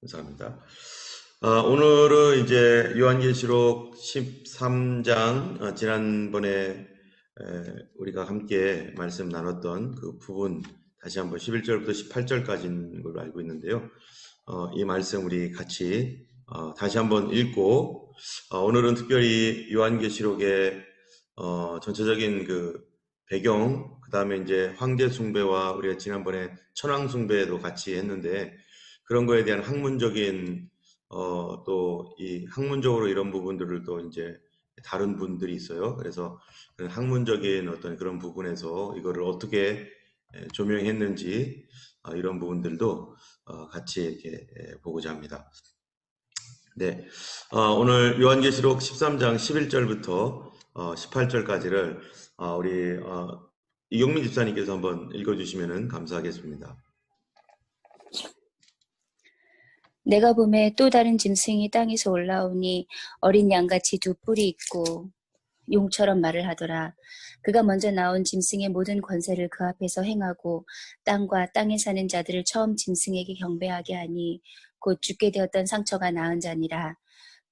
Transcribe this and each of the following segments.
감사합니다. 오늘은 이제 요한계시록 13장, 지난번에 우리가 함께 말씀 나눴던 그 부분, 다시 한번 11절부터 18절까지인 걸로 알고 있는데요. 이 말씀 우리 같이 다시 한번 읽고, 오늘은 특별히 요한계시록의 전체적인 그 배경, 그 다음에 이제 황제 숭배와 우리가 지난번에 천왕 숭배도 같이 했는데, 그런 거에 대한 학문적인 또 이 학문적으로 이런 부분들을 또 이제 다른 분들이 있어요. 그래서 그런 학문적인 어떤 그런 부분에서 이거를 어떻게 조명했는지 이런 부분들도 같이 이렇게 보고자 합니다. 네, 오늘 요한계시록 13장 11절부터 18절까지를 우리 이경민 집사님께서 한번 읽어주시면 감사하겠습니다. 내가 보매 또 다른 짐승이 땅에서 올라오니 어린 양같이 두 뿔이 있고 용처럼 말을 하더라. 그가 먼저 나온 짐승의 모든 권세를 그 앞에서 행하고 땅과 땅에 사는 자들을 처음 짐승에게 경배하게 하니 곧 죽게 되었던 상처가 나은 자니라.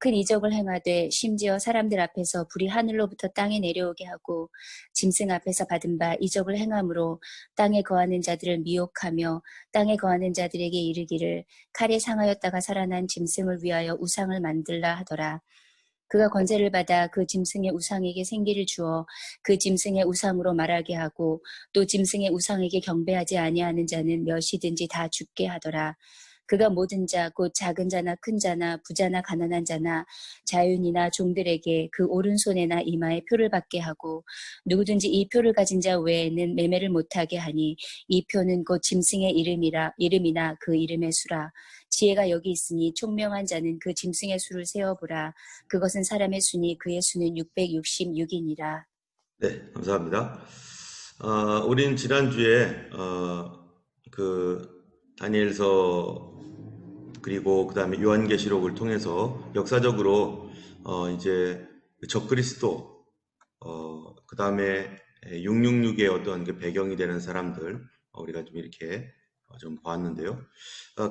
큰 이적을 행하되 심지어 사람들 앞에서 불이 하늘로부터 땅에 내려오게 하고 짐승 앞에서 받은 바 이적을 행함으로 땅에 거하는 자들을 미혹하며 땅에 거하는 자들에게 이르기를 칼에 상하였다가 살아난 짐승을 위하여 우상을 만들라 하더라. 그가 권세를 받아 그 짐승의 우상에게 생기를 주어 그 짐승의 우상으로 말하게 하고 또 짐승의 우상에게 경배하지 아니하는 자는 몇이든지 다 죽게 하더라. 그가 모든 자, 곧 작은 자나 큰 자나 부자나 가난한 자나 자윤이나 종들에게 그 오른손에나 이마에 표를 받게 하고 누구든지 이 표를 가진 자 외에는 매매를 못하게 하니 이 표는 곧 짐승의 이름이나 그 이름의 수라. 지혜가 여기 있으니 총명한 자는 그 짐승의 수를 세어보라. 그것은 사람의 수니 그의 수는 666이니라. 네, 감사합니다. 우린 지난주에 그 다니엘서 그리고 그 다음에 요한계시록을 통해서 역사적으로 이제 적그리스도 그 다음에 666의 어떤 그 배경이 되는 사람들 우리가 좀 이렇게 좀 보았는데요.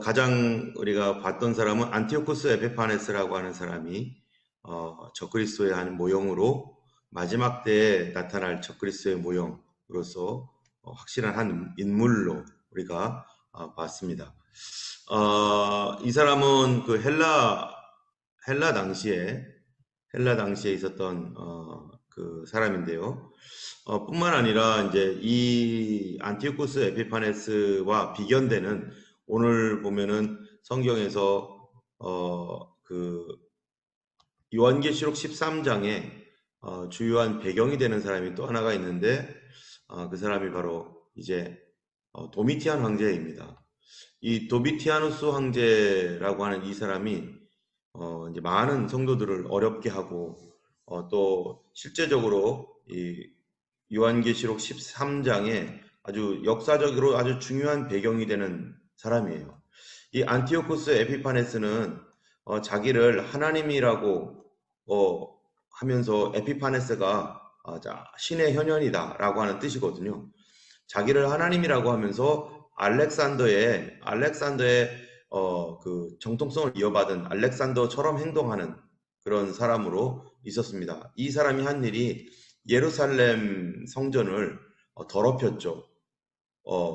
가장 우리가 봤던 사람은 안티오쿠스 에피파네스라고 하는 사람이 적그리스도의 한 모형으로 마지막 때에 나타날 적그리스도의 모형으로서 확실한 한 인물로 우리가 봤습니다. 이 사람은 그 헬라 당시에 있었던 그 사람인데요. 뿐만 아니라 이제 이 안티오쿠스 에피파네스와 비견되는 오늘 보면은 성경에서 그 요한계시록 13장에 주요한 배경이 되는 사람이 또 하나가 있는데 그 사람이 바로 이제 도미티안 황제입니다. 이 도미티아누스 황제라고 하는 이 사람이 이제 많은 성도들을 어렵게 하고 또 실제적으로 이 요한계시록 13장에 아주 역사적으로 아주 중요한 배경이 되는 사람이에요. 이 안티오쿠스 에피파네스는 자기를 하나님이라고 하면서 에피파네스가 신의 현현이다라고 하는 뜻이거든요. 자기를 하나님이라고 하면서 알렉산더의 그 정통성을 이어받은 알렉산더처럼 행동하는 그런 사람으로 있었습니다. 이 사람이 한 일이 예루살렘 성전을 더럽혔죠.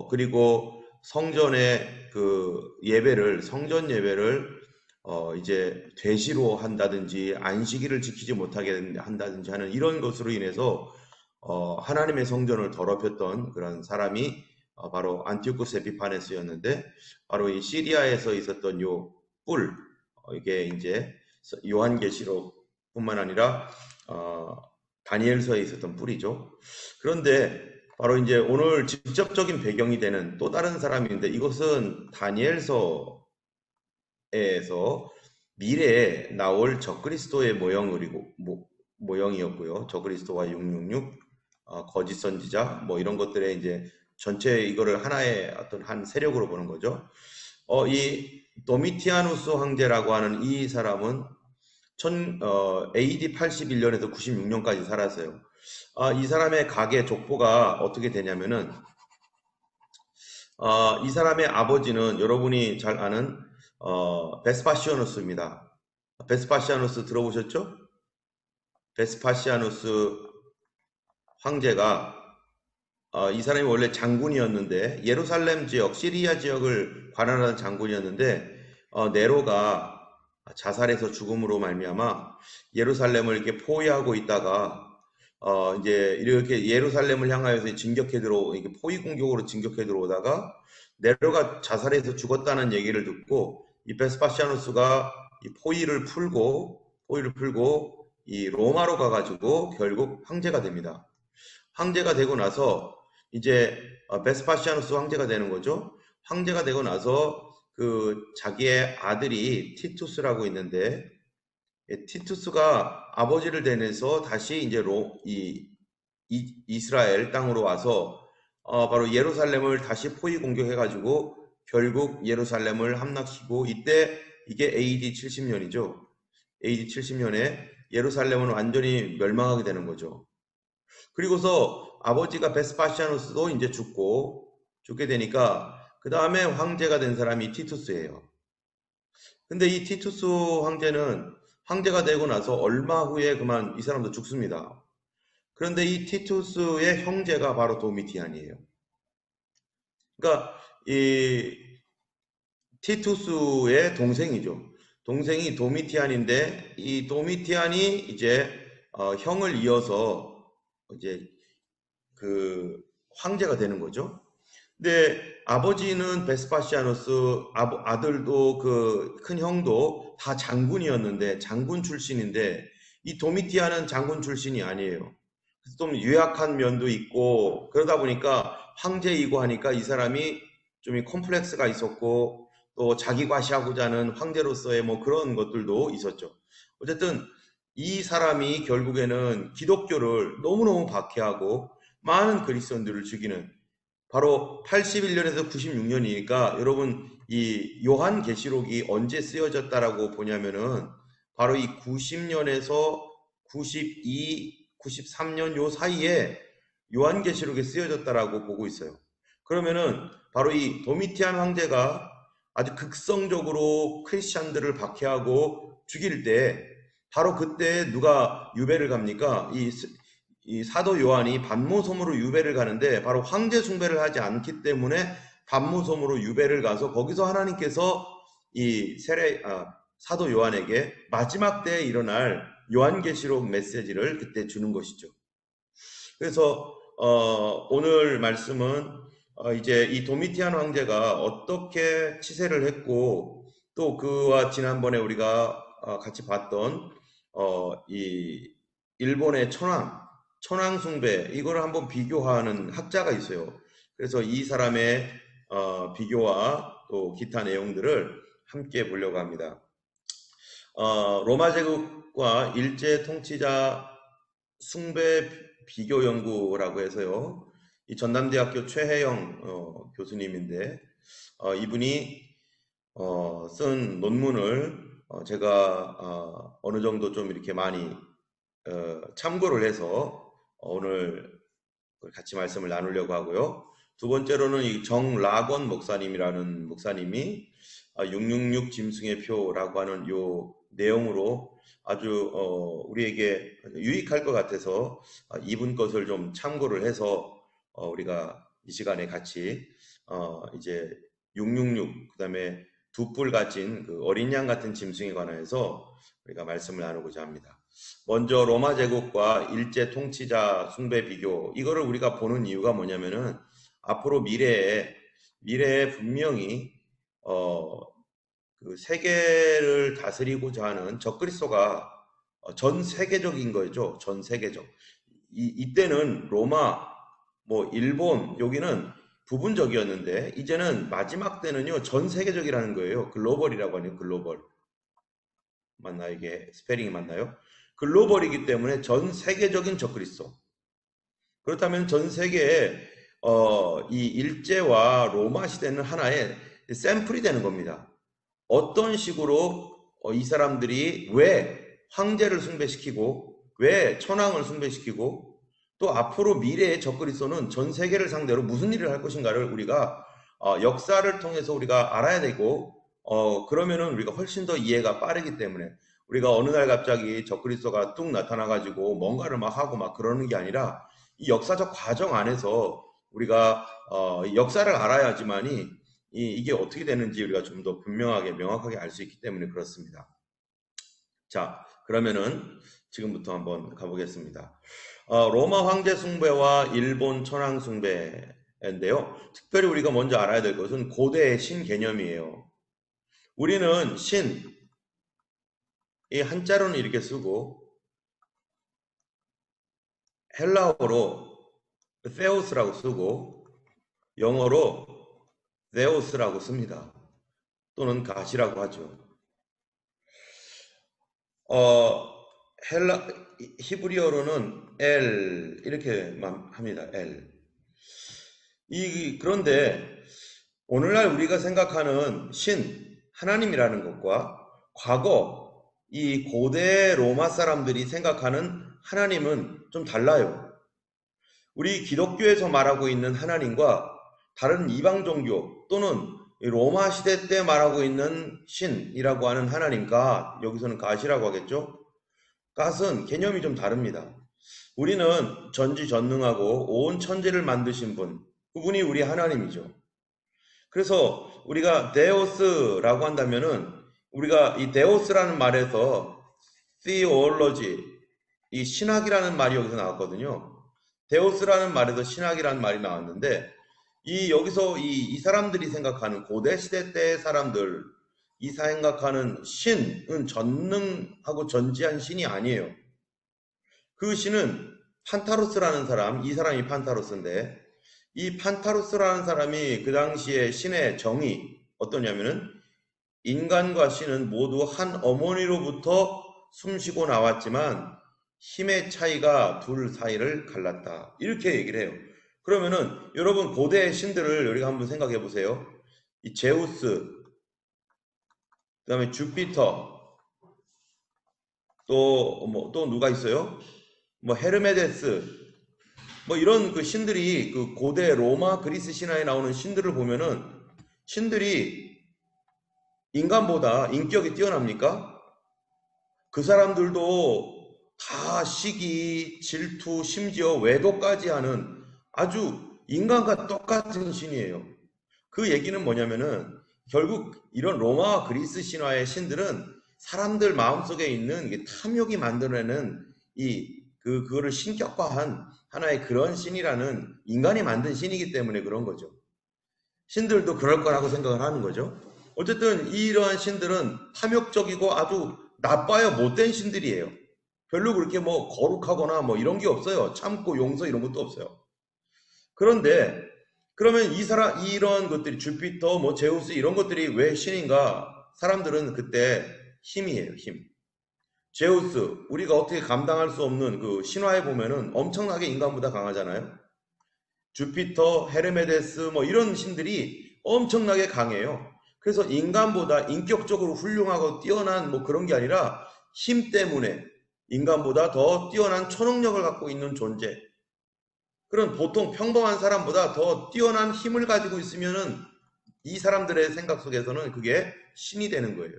그리고 성전의 그 성전 예배를 이제 돼지로 한다든지 안식일을 지키지 못하게 한다든지 하는 이런 것으로 인해서 하나님의 성전을 더럽혔던 그런 사람이 바로 안티오쿠스 에피파네스였는데, 바로 이 시리아에서 있었던 요 뿔, 이게 이제 요한계시록뿐만 아니라 다니엘서에 있었던 뿔이죠. 그런데 바로 이제 오늘 직접적인 배경이 되는 또 다른 사람인데, 이것은 다니엘서에서 미래에 나올 적그리스도의 모형이었고요. 적그리스도와 666, 거짓 선지자, 뭐 이런 것들에 이제 전체 이거를 하나의 어떤 한 세력으로 보는 거죠. 이 도미티아누스 황제라고 하는 이 사람은 AD 81년에서 96년까지 살았어요. 이 사람의 가계 족보가 어떻게 되냐면은 이 사람의 아버지는 여러분이 잘 아는 베스파시아누스입니다. 베스파시아누스 들어보셨죠? 베스파시아누스 황제가 이 사람이 원래 장군이었는데 예루살렘 지역, 시리아 지역을 관할하는 장군이었는데 네로가 자살해서 죽음으로 말미암아 예루살렘을 이렇게 포위하고 있다가 이제 이렇게 예루살렘을 향하여서 이렇게 포위 공격으로 진격해 들어오다가 네로가 자살해서 죽었다는 얘기를 듣고 이 베스파시아누스가 이 포위를 풀고 이 로마로 가가지고 결국 황제가 됩니다. 황제가 되고 나서 이제 베스파시아누스 황제가 되는 거죠. 황제가 되고 나서 그 자기의 아들이 티투스라고 있는데 티투스가 아버지를 대내서 다시 이제 이스라엘 땅으로 와서 바로 예루살렘을 다시 포위 공격해가지고 결국 예루살렘을 함락시키고 이때 이게 AD 70년이죠. AD 70년에 예루살렘은 완전히 멸망하게 되는 거죠. 그리고서 아버지가 베스파시아누스도 이제 죽게 되니까 그 다음에 황제가 된 사람이 티투스예요. 근데 이 티투스 황제는 황제가 되고 나서 얼마 후에 그만 이 사람도 죽습니다. 그런데 이 티투스의 형제가 바로 도미티안이에요. 그러니까 이 티투스의 동생이죠. 동생이 도미티안인데 이 도미티안이 이제 형을 이어서 이제 그 황제가 되는 거죠. 근데 아버지는 베스파시아누스, 아들도 그 큰 형도 다 장군이었는데 장군 출신인데 이 도미티아는 장군 출신이 아니에요. 그래서 좀 유약한 면도 있고 그러다 보니까 황제이고 하니까 이 사람이 좀 콤플렉스가 있었고 또 자기 과시하고자 하는 황제로서의 뭐 그런 것들도 있었죠. 어쨌든 이 사람이 결국에는 기독교를 너무너무 박해하고 많은 그리스도인들을 죽이는 바로 81년에서 96년이니까 여러분 이 요한계시록이 언제 쓰여졌다라고 보냐면은 바로 이 90년에서 92, 93년 요 사이에 요한계시록에 쓰여졌다라고 보고 있어요. 그러면은 바로 이 도미티안 황제가 아주 극성적으로 크리스찬들을 박해하고 죽일 때 바로 그때 누가 유배를 갑니까? 이 사도 요한이 반모섬으로 유배를 가는데 바로 황제 숭배를 하지 않기 때문에 반모섬으로 유배를 가서 거기서 하나님께서 이 사도 요한에게 마지막 때에 일어날 요한계시록 메시지를 그때 주는 것이죠. 그래서 오늘 말씀은 이제 이 도미티안 황제가 어떻게 치세를 했고 또 그와 지난번에 우리가 같이 봤던 이 일본의 천황 숭배 이거를 한번 비교하는 학자가 있어요. 그래서 이 사람의 비교와 또 기타 내용들을 함께 보려고 합니다. 로마 제국과 일제 통치자 숭배 비교 연구라고 해서요. 이 전남대학교 최혜영 교수님인데 이분이 쓴 논문을 제가 어느 정도 좀 이렇게 많이 참고를 해서 오늘 같이 말씀을 나누려고 하고요. 두 번째로는 이 정락원 목사님이라는 목사님이 666 짐승의 표라고 하는 요 내용으로 아주 우리에게 유익할 것 같아서 이분 것을 좀 참고를 해서 우리가 이 시간에 같이 이제 666 그다음에 두 뿔 가진 그 어린 양 같은 짐승에 관해서 우리가 말씀을 나누고자 합니다. 먼저 로마 제국과 일제 통치자 숭배 비교 이거를 우리가 보는 이유가 뭐냐면은 앞으로 미래에 분명히 그 세계를 다스리고자 하는 적그리스도가 전 세계적인 거죠. 전 세계적. 이때는 로마, 뭐 일본 여기는 부분적이었는데 이제는 마지막 때는요 전 세계적이라는 거예요. 글로벌이라고 하네요. 글로벌. 맞나 이게 스페링이 맞나요? 글로벌이기 때문에 전 세계적인 적그리스도. 그렇다면 전 세계에 이 일제와 로마 시대는 하나의 샘플이 되는 겁니다. 어떤 식으로 이 사람들이 왜 황제를 숭배시키고 왜 천황을 숭배시키고 또 앞으로 미래의 적그리스도는 전 세계를 상대로 무슨 일을 할 것인가를 우리가 역사를 통해서 우리가 알아야 되고 그러면은 우리가 훨씬 더 이해가 빠르기 때문에 우리가 어느 날 갑자기 적그리스도가 뚝 나타나가지고 뭔가를 막 하고 막 그러는 게 아니라 이 역사적 과정 안에서 우리가 역사를 알아야지만이 이게 어떻게 되는지 우리가 좀 더 분명하게 명확하게 알 수 있기 때문에 그렇습니다. 자, 그러면은 지금부터 한번 가보겠습니다. 로마 황제 숭배와 일본 천황 숭배인데요. 특별히 우리가 먼저 알아야 될 것은 고대의 신 개념이에요. 우리는 신, 이 한자로는 이렇게 쓰고 헬라어로 theos라고 쓰고 영어로 theos라고 씁니다. 또는 가시라고 하죠. 헬라 히브리어로는 엘 이렇게만 합니다. 엘. 그런데 오늘날 우리가 생각하는 신, 하나님이라는 것과 과거 이 고대 로마 사람들이 생각하는 하나님은 좀 달라요. 우리 기독교에서 말하고 있는 하나님과 다른 이방 종교 또는 로마 시대 때 말하고 있는 신이라고 하는 하나님과 여기서는 가시라고 하겠죠? 갓은 개념이 좀 다릅니다. 우리는 전지전능하고 온 천지를 만드신 분, 그분이 우리 하나님이죠. 그래서 우리가 데오스라고 한다면은 우리가 이 데오스라는 말에서 theology, 이 신학이라는 말이 여기서 나왔거든요. 데오스라는 말에서 신학이라는 말이 나왔는데 여기서 이 사람들이 생각하는 고대 시대 때의 사람들 이 생각하는 신은 전능하고 전지한 신이 아니에요. 그 신은 판타로스라는 사람, 이 사람이 판타로스인데 이 판타로스라는 사람이 그 당시에 신의 정의 어떠냐면은 인간과 신은 모두 한 어머니로부터 숨쉬고 나왔지만 힘의 차이가 둘 사이를 갈랐다. 이렇게 얘기를 해요. 그러면은 여러분 고대 신들을 우리가 한번 생각해 보세요. 이 제우스, 그다음에 주피터, 또 누가 있어요? 뭐 헤르메데스, 뭐 이런 그 신들이 그 고대 로마 그리스 신화에 나오는 신들을 보면은 신들이 인간보다 인격이 뛰어납니까? 그 사람들도 다 시기, 질투, 심지어 외도까지 하는 아주 인간과 똑같은 신이에요. 그 얘기는 뭐냐면은 결국 이런 로마와 그리스 신화의 신들은 사람들 마음속에 있는 탐욕이 만들어내는 그거를 신격화한 하나의 그런 신이라는 인간이 만든 신이기 때문에 그런 거죠. 신들도 그럴 거라고 생각을 하는 거죠. 어쨌든 이러한 신들은 탐욕적이고 아주 나빠요. 못된 신들이에요. 별로 그렇게 뭐 거룩하거나 뭐 이런 게 없어요. 참고 용서 이런 것도 없어요. 그런데 그러면 이런 것들이 주피터, 뭐 제우스 이런 것들이 왜 신인가? 사람들은 그때 힘이에요, 힘. 제우스, 우리가 어떻게 감당할 수 없는 그 신화에 보면은 엄청나게 인간보다 강하잖아요. 주피터, 헤르메데스 뭐 이런 신들이 엄청나게 강해요. 그래서 인간보다 인격적으로 훌륭하고 뛰어난 뭐 그런 게 아니라 힘 때문에 인간보다 더 뛰어난 초능력을 갖고 있는 존재. 그런 보통 평범한 사람보다 더 뛰어난 힘을 가지고 있으면은 이 사람들의 생각 속에서는 그게 신이 되는 거예요.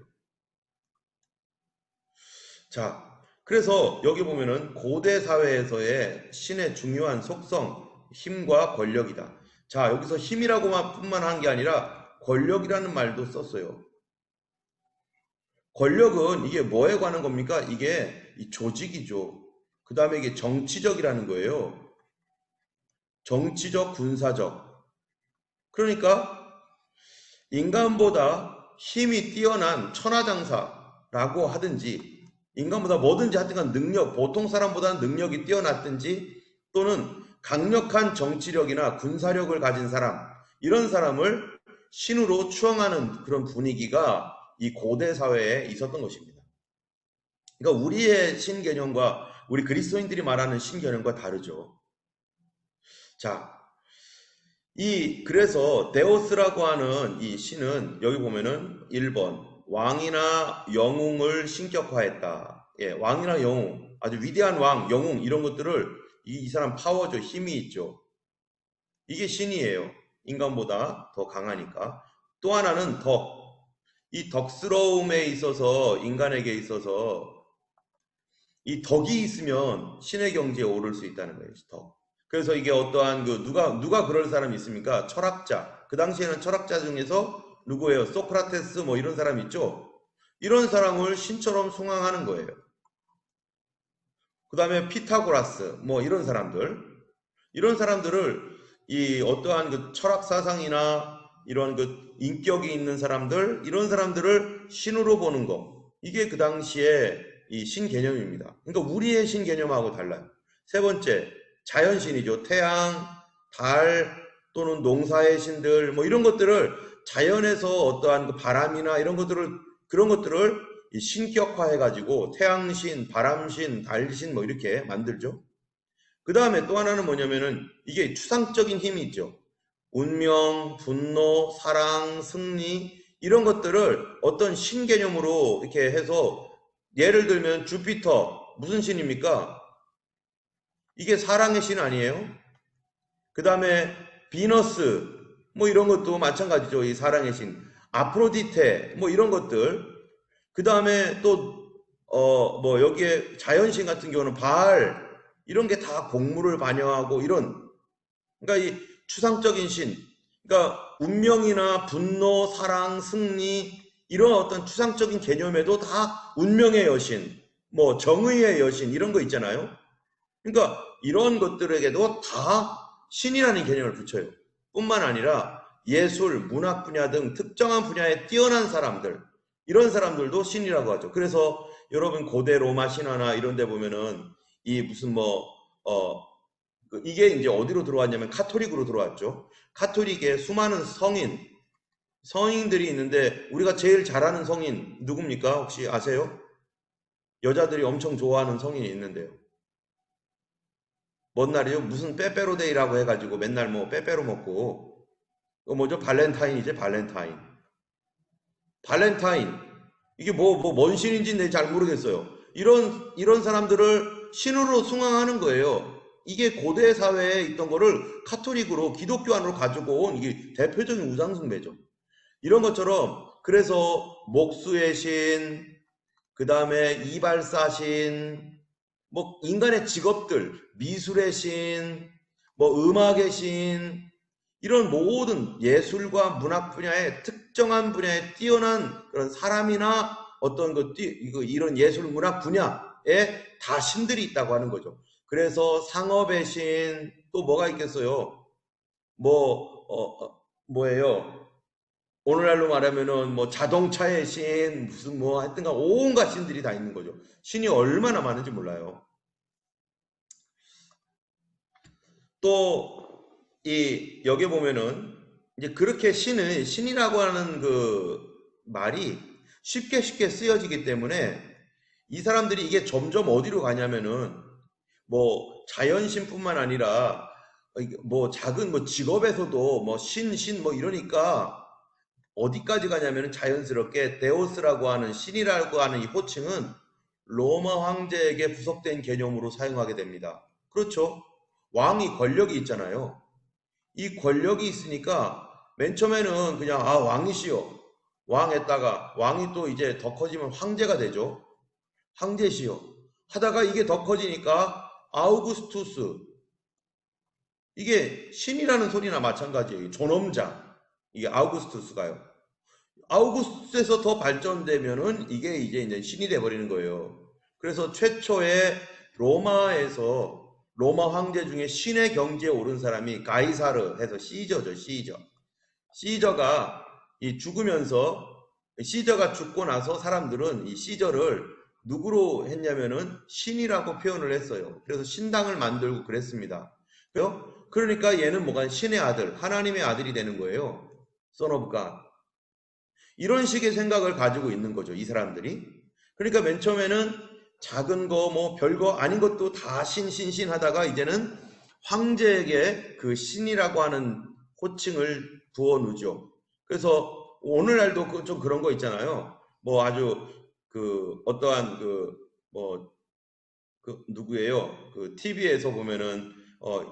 자, 그래서 여기 보면은 고대 사회에서의 신의 중요한 속성, 힘과 권력이다. 자, 여기서 힘이라고만 뿐만 한 게 아니라 권력이라는 말도 썼어요. 권력은 이게 뭐에 관한 겁니까? 이게 이 조직이죠. 그 다음에 이게 정치적이라는 거예요. 정치적, 군사적. 그러니까 인간보다 힘이 뛰어난 천하장사라고 하든지 인간보다 뭐든지 하여튼간 보통 사람보다는 능력이 뛰어났든지 또는 강력한 정치력이나 군사력을 가진 사람, 이런 사람을 신으로 추앙하는 그런 분위기가 이 고대 사회에 있었던 것입니다. 그러니까 우리의 신 개념과 우리 그리스도인들이 말하는 신 개념과 다르죠. 자, 그래서 데오스라고 하는 이 신은 여기 보면은 1번 왕이나 영웅을 신격화했다. 예, 왕이나 영웅, 아주 위대한 왕, 영웅 이런 것들을 이 사람 파워죠. 힘이 있죠. 이게 신이에요. 인간보다 더 강하니까. 또 하나는 덕. 이 덕스러움에 있어서 인간에게 있어서 이 덕이 있으면 신의 경지에 오를 수 있다는 거예요. 덕. 그래서 이게 어떠한 그 누가 그럴 사람이 있습니까? 철학자. 그 당시에는 철학자 중에서 누구예요? 소크라테스 뭐 이런 사람 있죠? 이런 사람을 신처럼 숭앙하는 거예요. 그 다음에 피타고라스 뭐 이런 사람들을 이 어떠한 그 철학 사상이나 이런 그 인격이 있는 사람들 이런 사람들을 신으로 보는 거 이게 그 당시에 이 신 개념입니다. 그러니까 우리의 신 개념하고 달라요. 세 번째 자연신이죠. 태양, 달 또는 농사의 신들 뭐 이런 것들을 자연에서 어떠한 그 바람이나 이런 것들을 그런 것들을 이 신격화해가지고 태양신, 바람신, 달신 뭐 이렇게 만들죠. 그 다음에 또 하나는 뭐냐면은 이게 추상적인 힘이 있죠. 운명, 분노, 사랑, 승리 이런 것들을 어떤 신개념으로 이렇게 해서 예를 들면 주피터 무슨 신입니까? 이게 사랑의 신 아니에요? 그 다음에 비너스 뭐 이런 것도 마찬가지죠. 이 사랑의 신. 아프로디테 뭐 이런 것들. 그 다음에 또 뭐 여기에 자연신 같은 경우는 바알 이런 게 다 공물을 반영하고 이런 그러니까 이 추상적인 신 그러니까 운명이나 분노, 사랑, 승리 이런 어떤 추상적인 개념에도 다 운명의 여신, 뭐 정의의 여신 이런 거 있잖아요. 그러니까 이런 것들에게도 다 신이라는 개념을 붙여요. 뿐만 아니라 예술, 문학 분야 등 특정한 분야에 뛰어난 사람들, 이런 사람들도 신이라고 하죠. 그래서 여러분 고대 로마 신화나 이런 데 보면은 이 무슨 이게 이제 어디로 들어왔냐면 카톨릭으로 들어왔죠. 카톨릭에 수많은 성인들이 있는데 우리가 제일 잘하는 성인 누굽니까? 혹시 아세요? 여자들이 엄청 좋아하는 성인이 있는데요. 뭔 날이요? 무슨 빼빼로데이라고 해가지고 맨날 뭐 빼빼로 먹고 뭐죠? 발렌타인이지 발렌타인. 발렌타인 이게 뭔 신인지 내 잘 모르겠어요. 이런 사람들을 신으로 숭앙하는 거예요. 이게 고대 사회에 있던 거를 카톨릭으로 기독교 안으로 가지고 온 이게 대표적인 우상숭배죠. 이런 것처럼 그래서 목수의 신, 그 다음에 이발사신, 뭐 인간의 직업들, 미술의 신, 뭐 음악의 신, 이런 모든 예술과 문학 분야의 특정한 분야에 뛰어난 그런 사람이나 어떤 이런 예술 문학 분야에 다 신들이 있다고 하는 거죠. 그래서 상업의 신, 또 뭐가 있겠어요? 뭐예요? 오늘날로 말하면은 뭐 자동차의 신, 무슨 뭐 하여튼간 온갖 신들이 다 있는 거죠. 신이 얼마나 많은지 몰라요. 또 여기 보면은 이제 그렇게 신이라고 하는 그 말이 쉽게 쉽게 쓰여지기 때문에 이 사람들이 이게 점점 어디로 가냐면은 뭐 자연신뿐만 아니라 뭐 작은 뭐 직업에서도 뭐 신 뭐 이러니까 어디까지 가냐면은 자연스럽게 데오스라고 하는 신이라고 하는 이 호칭은 로마 황제에게 부속된 개념으로 사용하게 됩니다. 그렇죠? 왕이 권력이 있잖아요. 이 권력이 있으니까 맨 처음에는 그냥 왕이시여 왕 했다가 왕이 또 이제 더 커지면 황제가 되죠. 황제시여 하다가 이게 더 커지니까 아우구스투스 이게 신이라는 소리나 마찬가지예요. 존엄자 이게 아우구스투스가요. 아우구스투스에서 더 발전되면은 이게 이제 신이 돼 버리는 거예요. 그래서 최초의 로마 황제 중에 신의 경지에 오른 사람이 가이사르 해서 시저죠, 시저. 시저가 시저가 죽고 나서 사람들은 이 시저를 누구로 했냐면은 신이라고 표현을 했어요. 그래서 신당을 만들고 그랬습니다. 그러니까 얘는 뭐가 신의 아들, 하나님의 아들이 되는 거예요. Son of God. 이런 식의 생각을 가지고 있는 거죠, 이 사람들이. 그러니까 맨 처음에는 작은 거, 뭐 별거 아닌 것도 다 신 하다가 이제는 황제에게 그 신이라고 하는 호칭을 부어 누죠. 그래서 오늘날도 좀 그런 거 있잖아요. 뭐 아주 어떠한 누구예요? 그 TV에서 보면은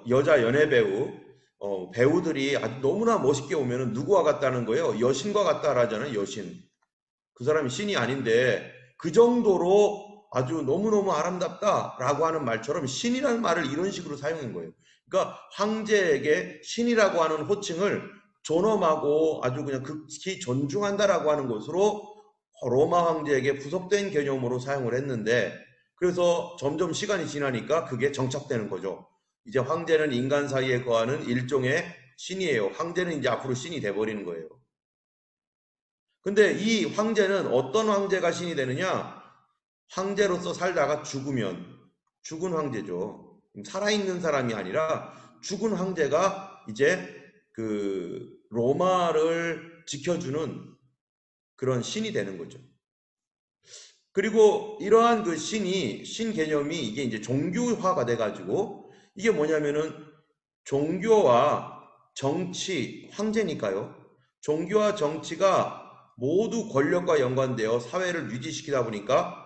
여자 연예 배우 배우들이 아주 너무나 멋있게 오면은 누구와 같다는 거예요? 여신과 같다라잖아요, 여신. 그 사람이 신이 아닌데 그 정도로 아주 너무너무 아름답다라고 하는 말처럼 신이라는 말을 이런 식으로 사용한 거예요. 그러니까 황제에게 신이라고 하는 호칭을 존엄하고 아주 그냥 극히 존중한다라고 하는 것으로 로마 황제에게 부속된 개념으로 사용을 했는데, 그래서 점점 시간이 지나니까 그게 정착되는 거죠. 이제 황제는 인간 사이에 거하는 일종의 신이에요. 황제는 이제 앞으로 신이 돼버리는 거예요. 근데 이 황제는 어떤 황제가 신이 되느냐? 황제로서 살다가 죽으면 죽은 황제죠. 살아있는 사람이 아니라 죽은 황제가 이제 그 로마를 지켜주는 그런 신이 되는 거죠. 그리고 이러한 그 신 개념이 이게 이제 종교화가 돼가지고 이게 뭐냐면은 종교와 정치, 황제니까요. 종교와 정치가 모두 권력과 연관되어 사회를 유지시키다 보니까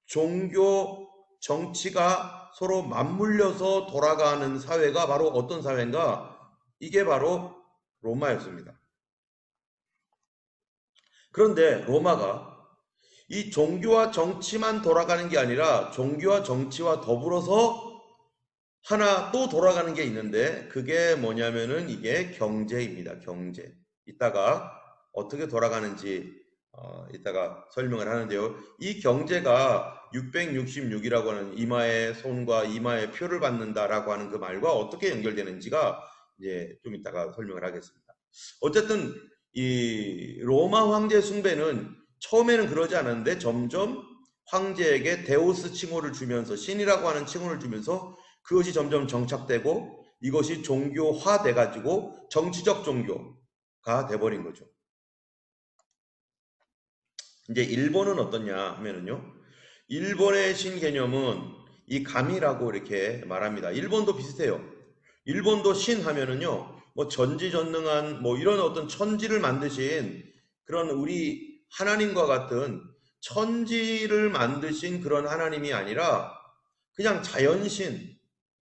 종교, 정치가 서로 맞물려서 돌아가는 사회가 바로 어떤 사회인가? 이게 바로 로마였습니다. 그런데 로마가 이 종교와 정치만 돌아가는 게 아니라 종교와 정치와 더불어서 하나 또 돌아가는 게 있는데 그게 뭐냐면은 이게 경제입니다. 경제. 이따가 어떻게 돌아가는지 이따가 설명을 하는데요. 이 경제가 666이라고 하는 이마의 손과 이마의 표를 받는다라고 하는 그 말과 어떻게 연결되는지가 이제 좀 이따가 설명을 하겠습니다. 어쨌든 이 로마 황제 숭배는 처음에는 그러지 않았는데 점점 황제에게 데우스 칭호를 주면서 신이라고 하는 칭호를 주면서 그것이 점점 정착되고 이것이 종교화돼 가지고 정치적 종교가 돼버린 거죠. 이제 일본은 어떠냐 하면은요. 일본의 신 개념은 이 가미라고 이렇게 말합니다. 일본도 비슷해요. 일본도 신 하면은요. 뭐 전지전능한 뭐 이런 어떤 천지를 만드신 그런 우리 하나님과 같은 천지를 만드신 그런 하나님이 아니라 그냥 자연신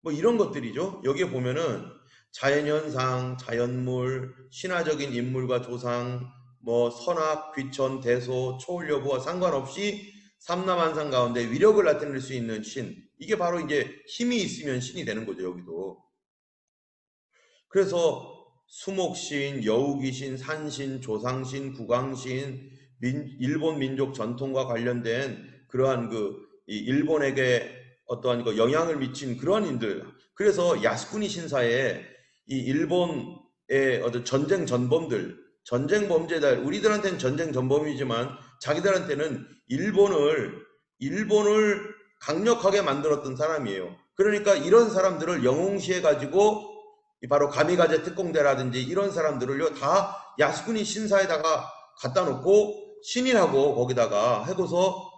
뭐 이런 것들이죠. 여기에 보면은 자연현상, 자연물, 신화적인 인물과 조상, 뭐 선악, 귀천, 대소, 초월 여부와 상관없이 삼라만상 가운데 위력을 나타낼 수 있는 신. 이게 바로 이제 힘이 있으면 신이 되는 거죠, 여기도. 그래서 수목신, 여우기신, 산신, 조상신, 국왕신, 일본 민족 전통과 관련된 그러한 이 일본에게 어떠한 영향을 미친 그러한 인들. 그래서 야스쿠니 신사에 이 일본의 어떤 전쟁 전범들, 전쟁 범죄자, 우리들한테는 전쟁 전범이지만 자기들한테는 일본을 강력하게 만들었던 사람이에요. 그러니까 이런 사람들을 영웅시해 가지고 바로 가미가제 특공대라든지 이런 사람들을요 다 야스쿠니 신사에다가 갖다 놓고 신이라고 거기다가 해고서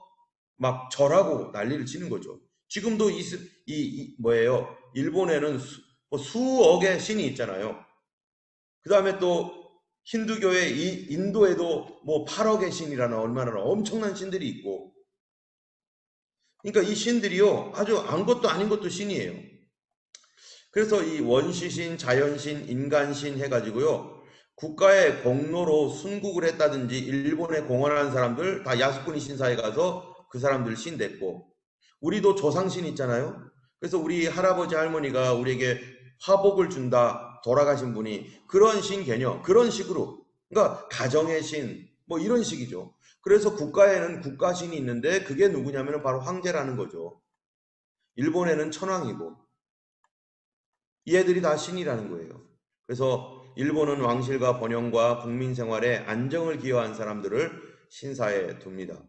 막 절하고 난리를 치는 거죠. 지금도 뭐예요? 일본에는 수억의 신이 있잖아요. 그 다음에 또 힌두교의 인도에도 뭐 8억의 신이라는 얼마나 엄청난 신들이 있고, 그러니까 이 신들이요 아주 아무것도 아닌 것도 신이에요. 그래서 이 원시신, 자연신, 인간신 해가지고요 국가의 공로로 순국을 했다든지 일본에 공헌한 사람들 다 야스쿠니 신사에 가서 그 사람들 신 됐고, 우리도 조상신 있잖아요. 그래서 우리 할아버지 할머니가 우리에게 화복을 준다 돌아가신 분이 그런 신 개념, 그런 식으로, 그러니까 가정의 신 뭐 이런 식이죠. 그래서 국가에는 국가신이 있는데 그게 누구냐면 바로 황제라는 거죠. 일본에는 천황이고 얘들이 다 신이라는 거예요. 그래서 일본은 왕실과 번영과 국민 생활에 안정을 기여한 사람들을 신사에 둡니다.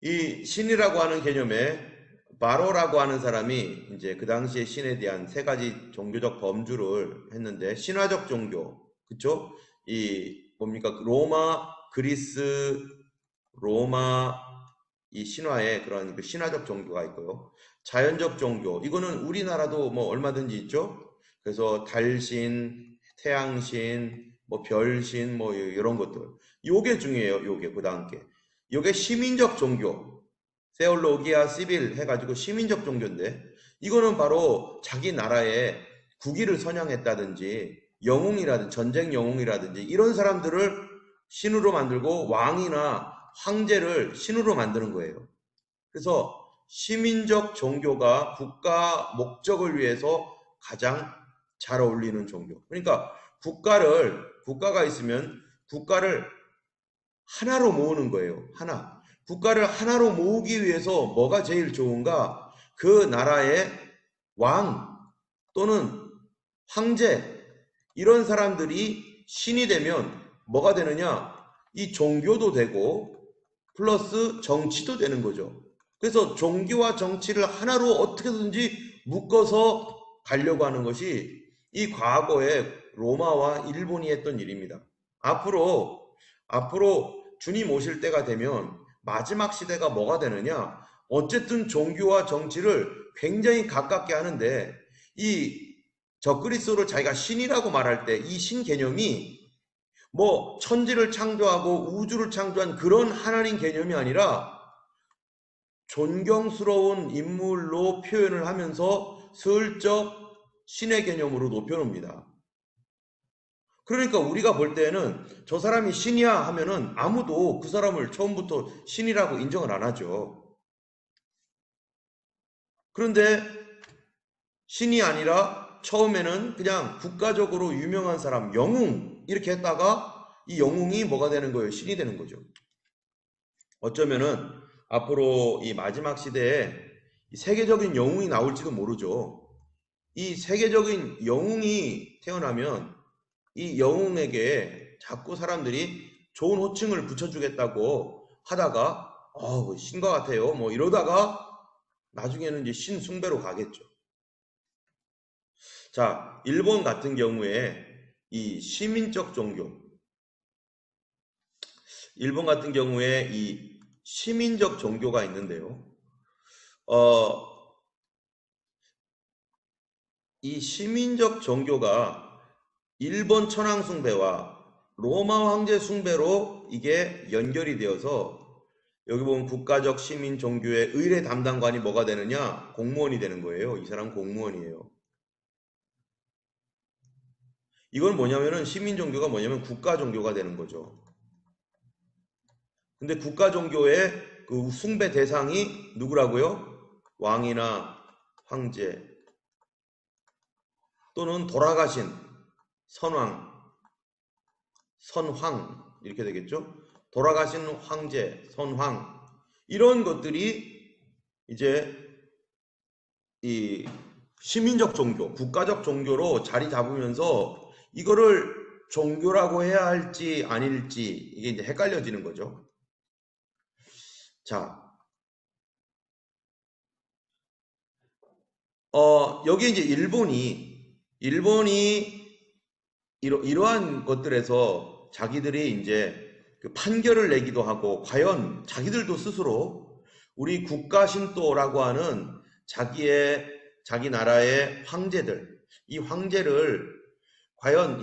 이 신이라고 하는 개념에 바로라고 하는 사람이 이제 그 당시에 신에 대한 세 가지 종교적 범주를 했는데, 신화적 종교, 그쵸? 뭡니까? 로마, 그리스, 로마, 이 신화에 그런 그 신화적 종교가 있고요. 자연적 종교, 이거는 우리나라도 뭐 얼마든지 있죠? 그래서 달신, 태양신, 뭐 별신, 뭐 이런 것들. 요게 중요해요, 요게, 그 다음 게. 요게 시민적 종교, 세올로기아 시빌 해가지고 시민적 종교인데, 이거는 바로 자기 나라에 국위를 선양했다든지, 영웅이라든지, 전쟁 영웅이라든지, 이런 사람들을 신으로 만들고 왕이나 황제를 신으로 만드는 거예요. 그래서 시민적 종교가 국가 목적을 위해서 가장 잘 어울리는 종교. 그러니까 국가가 있으면 국가를 하나로 모으는 거예요. 하나. 국가를 하나로 모으기 위해서 뭐가 제일 좋은가? 그 나라의 왕 또는 황제 이런 사람들이 신이 되면 뭐가 되느냐? 이 종교도 되고 플러스 정치도 되는 거죠. 그래서 종교와 정치를 하나로 어떻게든지 묶어서 가려고 하는 것이 이 과거에 로마와 일본이 했던 일입니다. 앞으로 주님 오실 때가 되면 마지막 시대가 뭐가 되느냐? 어쨌든 종교와 정치를 굉장히 가깝게 하는데 이 적그리스도를 자기가 신이라고 말할 때 이 신 개념이 뭐 천지를 창조하고 우주를 창조한 그런 하나님 개념이 아니라 존경스러운 인물로 표현을 하면서 슬쩍 신의 개념으로 높여놓습니다. 그러니까 우리가 볼 때는 저 사람이 신이야 하면은 아무도 그 사람을 처음부터 신이라고 인정을 안 하죠. 그런데 신이 아니라 처음에는 그냥 국가적으로 유명한 사람, 영웅 이렇게 했다가 이 영웅이 뭐가 되는 거예요? 신이 되는 거죠. 어쩌면은 앞으로 이 마지막 시대에 이 세계적인 영웅이 나올지도 모르죠. 이 세계적인 영웅이 태어나면 이 영웅에게 자꾸 사람들이 좋은 호칭을 붙여주겠다고 하다가 신과 같아요. 뭐 이러다가 나중에는 이제 신 숭배로 가겠죠. 자, 일본 같은 경우에 이 시민적 종교, 일본 같은 경우에 이 시민적 종교가 있는데요. 이 시민적 종교가 일본 천황 숭배와 로마 황제 숭배로 이게 연결이 되어서 여기 보면 국가적 시민 종교의 의례 담당관이 뭐가 되느냐? 공무원이 되는 거예요. 이 사람 공무원이에요. 이건 뭐냐면은 시민 종교가 뭐냐면 국가 종교가 되는 거죠. 근데 국가 종교의 그 숭배 대상이 누구라고요? 왕이나 황제 또는 돌아가신 선왕, 선황 이렇게 되겠죠? 돌아가신 황제, 선황 이런 것들이 이제 이 시민적 종교, 국가적 종교로 자리 잡으면서 이거를 종교라고 해야 할지 아닐지 이게 이제 헷갈려지는 거죠. 자, 여기 이제 일본이 이러한 것들에서 자기들이 이제 그 판결을 내기도 하고 과연 자기들도 스스로 우리 국가 신도라고 하는 자기 나라의 황제들, 이 황제를 과연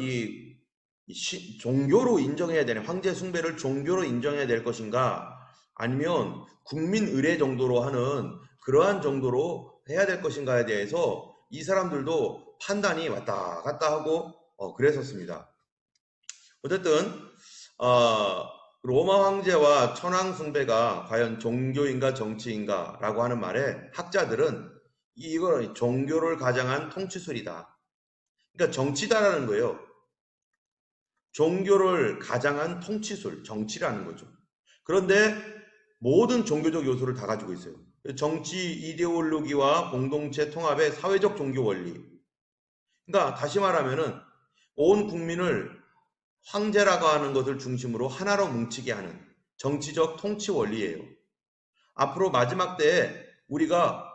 종교로 인정해야 되는 황제 숭배를 종교로 인정해야 될 것인가 아니면 국민 의례 정도로 하는 그러한 정도로 해야 될 것인가에 대해서 이 사람들도 판단이 왔다 갔다 하고 그랬었습니다. 어쨌든 로마 황제와 천황 숭배가 과연 종교인가 정치인가라고 하는 말에 학자들은 이걸 종교를 가장한 통치술이다. 그러니까 정치다라는 거예요. 종교를 가장한 통치술, 정치라는 거죠. 그런데 모든 종교적 요소를 다 가지고 있어요. 정치 이데올로기와 공동체 통합의 사회적 종교 원리. 그러니까 다시 말하면은 온 국민을 황제라고 하는 것을 중심으로 하나로 뭉치게 하는 정치적 통치 원리예요. 앞으로 마지막 때에 우리가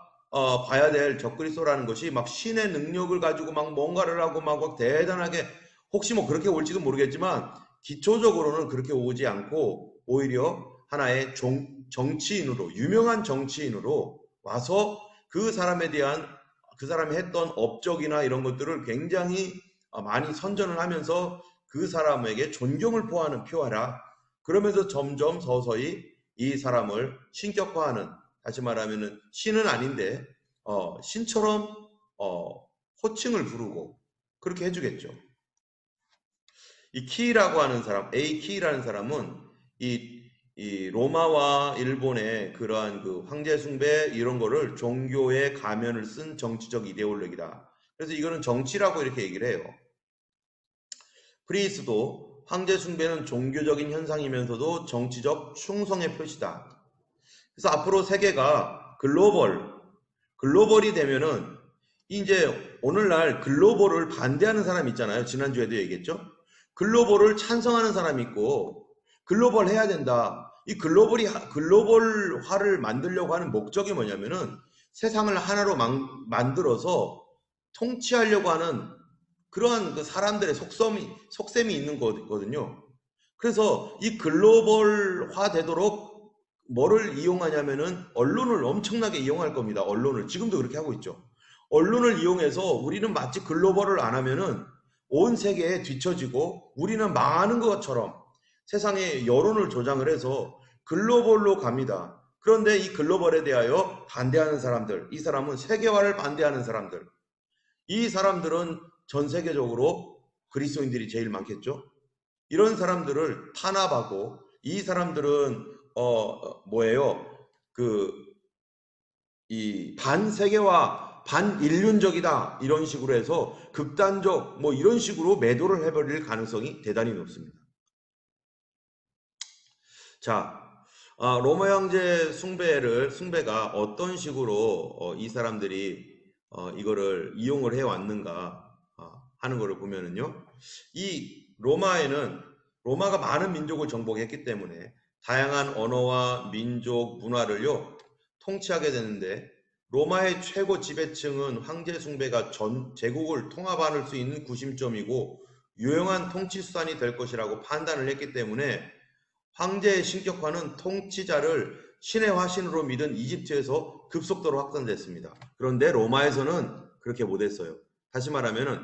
봐야 될 적그리스도라는 것이 막 신의 능력을 가지고 막 뭔가를 하고 막 대단하게 혹시 뭐 그렇게 올지도 모르겠지만 기초적으로는 그렇게 오지 않고 오히려 하나의 정치인으로 유명한 정치인으로 와서 그 사람에 대한 그 사람이 했던 업적이나 이런 것들을 굉장히 많이 선전을 하면서 그 사람에게 존경을 표하라. 그러면서 점점 서서히 이 사람을 신격화하는 다시 말하면은 신은 아닌데 신처럼 호칭을 부르고 그렇게 해주겠죠. 이 키라고 하는 사람, A 키라는 사람은 이 로마와 일본의 그러한 그 황제 숭배 이런 거를 종교의 가면을 쓴 정치적 이데올로기다. 그래서 이거는 정치라고 이렇게 얘기를 해요. 프리스도 황제 숭배는 종교적인 현상이면서도 정치적 충성의 표시다. 그래서 앞으로 세계가 글로벌이 되면은 이제 오늘날 글로벌을 반대하는 사람 있잖아요. 지난주에도 얘기했죠. 글로벌을 찬성하는 사람이 있고 글로벌 해야 된다. 이 글로벌화를 만들려고 하는 목적이 뭐냐면은 세상을 하나로 만들어서 통치하려고 하는 그러한 그 사람들의 속셈이 있는 거거든요. 그래서 이 글로벌화 되도록 뭐를 이용하냐면은 언론을 엄청나게 이용할 겁니다. 언론을 지금도 그렇게 하고 있죠. 언론을 이용해서 우리는 마치 글로벌을 안 하면은 온 세계에 뒤처지고 우리는 망하는 것처럼 세상에 여론을 조장을 해서 글로벌로 갑니다. 그런데 이 글로벌에 대하여 반대하는 사람들, 이 사람은 세계화를 반대하는 사람들, 이 사람들은 전 세계적으로 그리스도인들이 제일 많겠죠. 이런 사람들을 탄압하고 이 사람들은 뭐예요? 그 이 반세계화, 반인륜적이다 이런 식으로 해서 극단적 뭐 이런 식으로 매도를 해버릴 가능성이 대단히 높습니다. 자, 로마 형제 숭배가 어떤 식으로 이 사람들이 이거를 이용을 해왔는가 하는 것을 보면은요, 이 로마가 많은 민족을 정복했기 때문에 다양한 언어와 민족 문화를요 통치하게 되는데 로마의 최고 지배층은 황제 숭배가 전 제국을 통합할 수 있는 구심점이고 유용한 통치 수단이 될 것이라고 판단을 했기 때문에 황제의 신격화는 통치자를 신의 화신으로 믿은 이집트에서 급속도로 확산됐습니다. 그런데 로마에서는 그렇게 못했어요. 다시 말하면은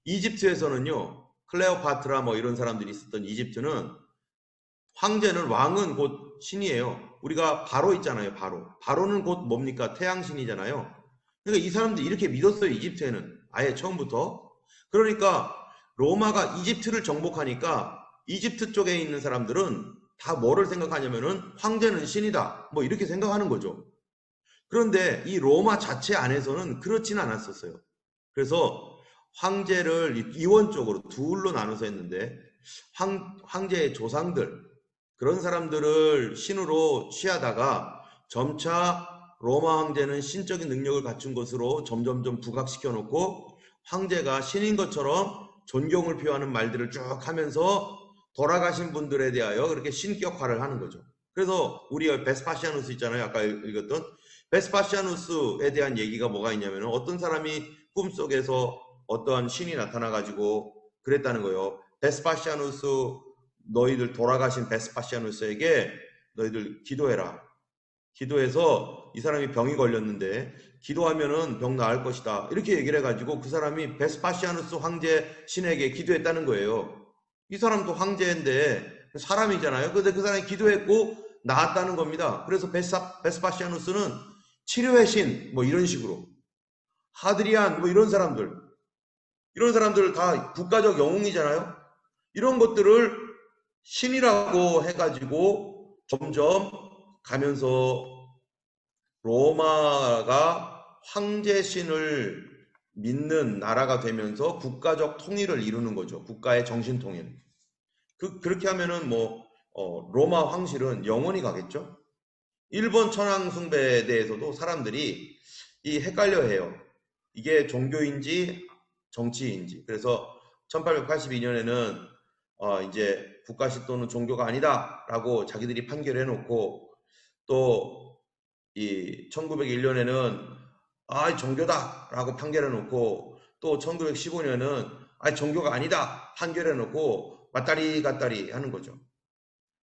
이집트에서는요, 클레오파트라 뭐 이런 사람들이 있었던 이집트는 왕은 곧 신이에요. 우리가 바로 있잖아요, 바로. 바로는 곧 뭡니까? 태양신이잖아요. 그러니까 이 사람들이 이렇게 믿었어요, 이집트에는. 아예 처음부터. 그러니까 로마가 이집트를 정복하니까 이집트 쪽에 있는 사람들은 다 뭐를 생각하냐면은 황제는 신이다. 뭐 이렇게 생각하는 거죠. 그런데 이 로마 자체 안에서는 그렇지는 않았었어요. 그래서 황제를 이원적으로 둘로 나눠서 했는데 황제의 조상들 그런 사람들을 신으로 취하다가 점차 로마 황제는 신적인 능력을 갖춘 것으로 점점점 부각시켜 놓고 황제가 신인 것처럼 존경을 표하는 말들을 쭉 하면서 돌아가신 분들에 대하여 그렇게 신격화를 하는 거죠. 그래서 우리 베스파시아누스 있잖아요. 아까 읽었던 베스파시아누스에 대한 얘기가 뭐가 있냐면 어떤 사람이 꿈속에서 어떠한 신이 나타나가지고 그랬다는 거예요. 베스파시아누스 너희들 돌아가신 베스파시아누스에게 너희들 기도해라. 기도해서 이 사람이 병이 걸렸는데 기도하면은 병 나을 것이다. 이렇게 얘기를 해가지고 그 사람이 베스파시아누스 황제 신에게 기도했다는 거예요. 이 사람도 황제인데 사람이잖아요. 근데 그 사람이 기도했고 나았다는 겁니다. 그래서 베스파시아누스는 치료의 신, 뭐 이런 식으로. 하드리안, 뭐 이런 사람들 다 국가적 영웅이잖아요. 이런 것들을 신이라고 해가지고 점점 가면서 로마가 황제신을 믿는 나라가 되면서 국가적 통일을 이루는 거죠. 국가의 정신 통일. 그렇게 하면은 로마 황실은 영원히 가겠죠. 일본 천황 숭배에 대해서도 사람들이 헷갈려 해요. 이게 종교인지 정치인지. 그래서 1882년에는 이제 국가시 또는 종교가 아니다라고 자기들이 판결해 놓고 또 이 1901년에는 종교다라고 판결해 놓고 또 1915년은 종교가 아니다 판결해 놓고 왔다리 갔다리 하는 거죠.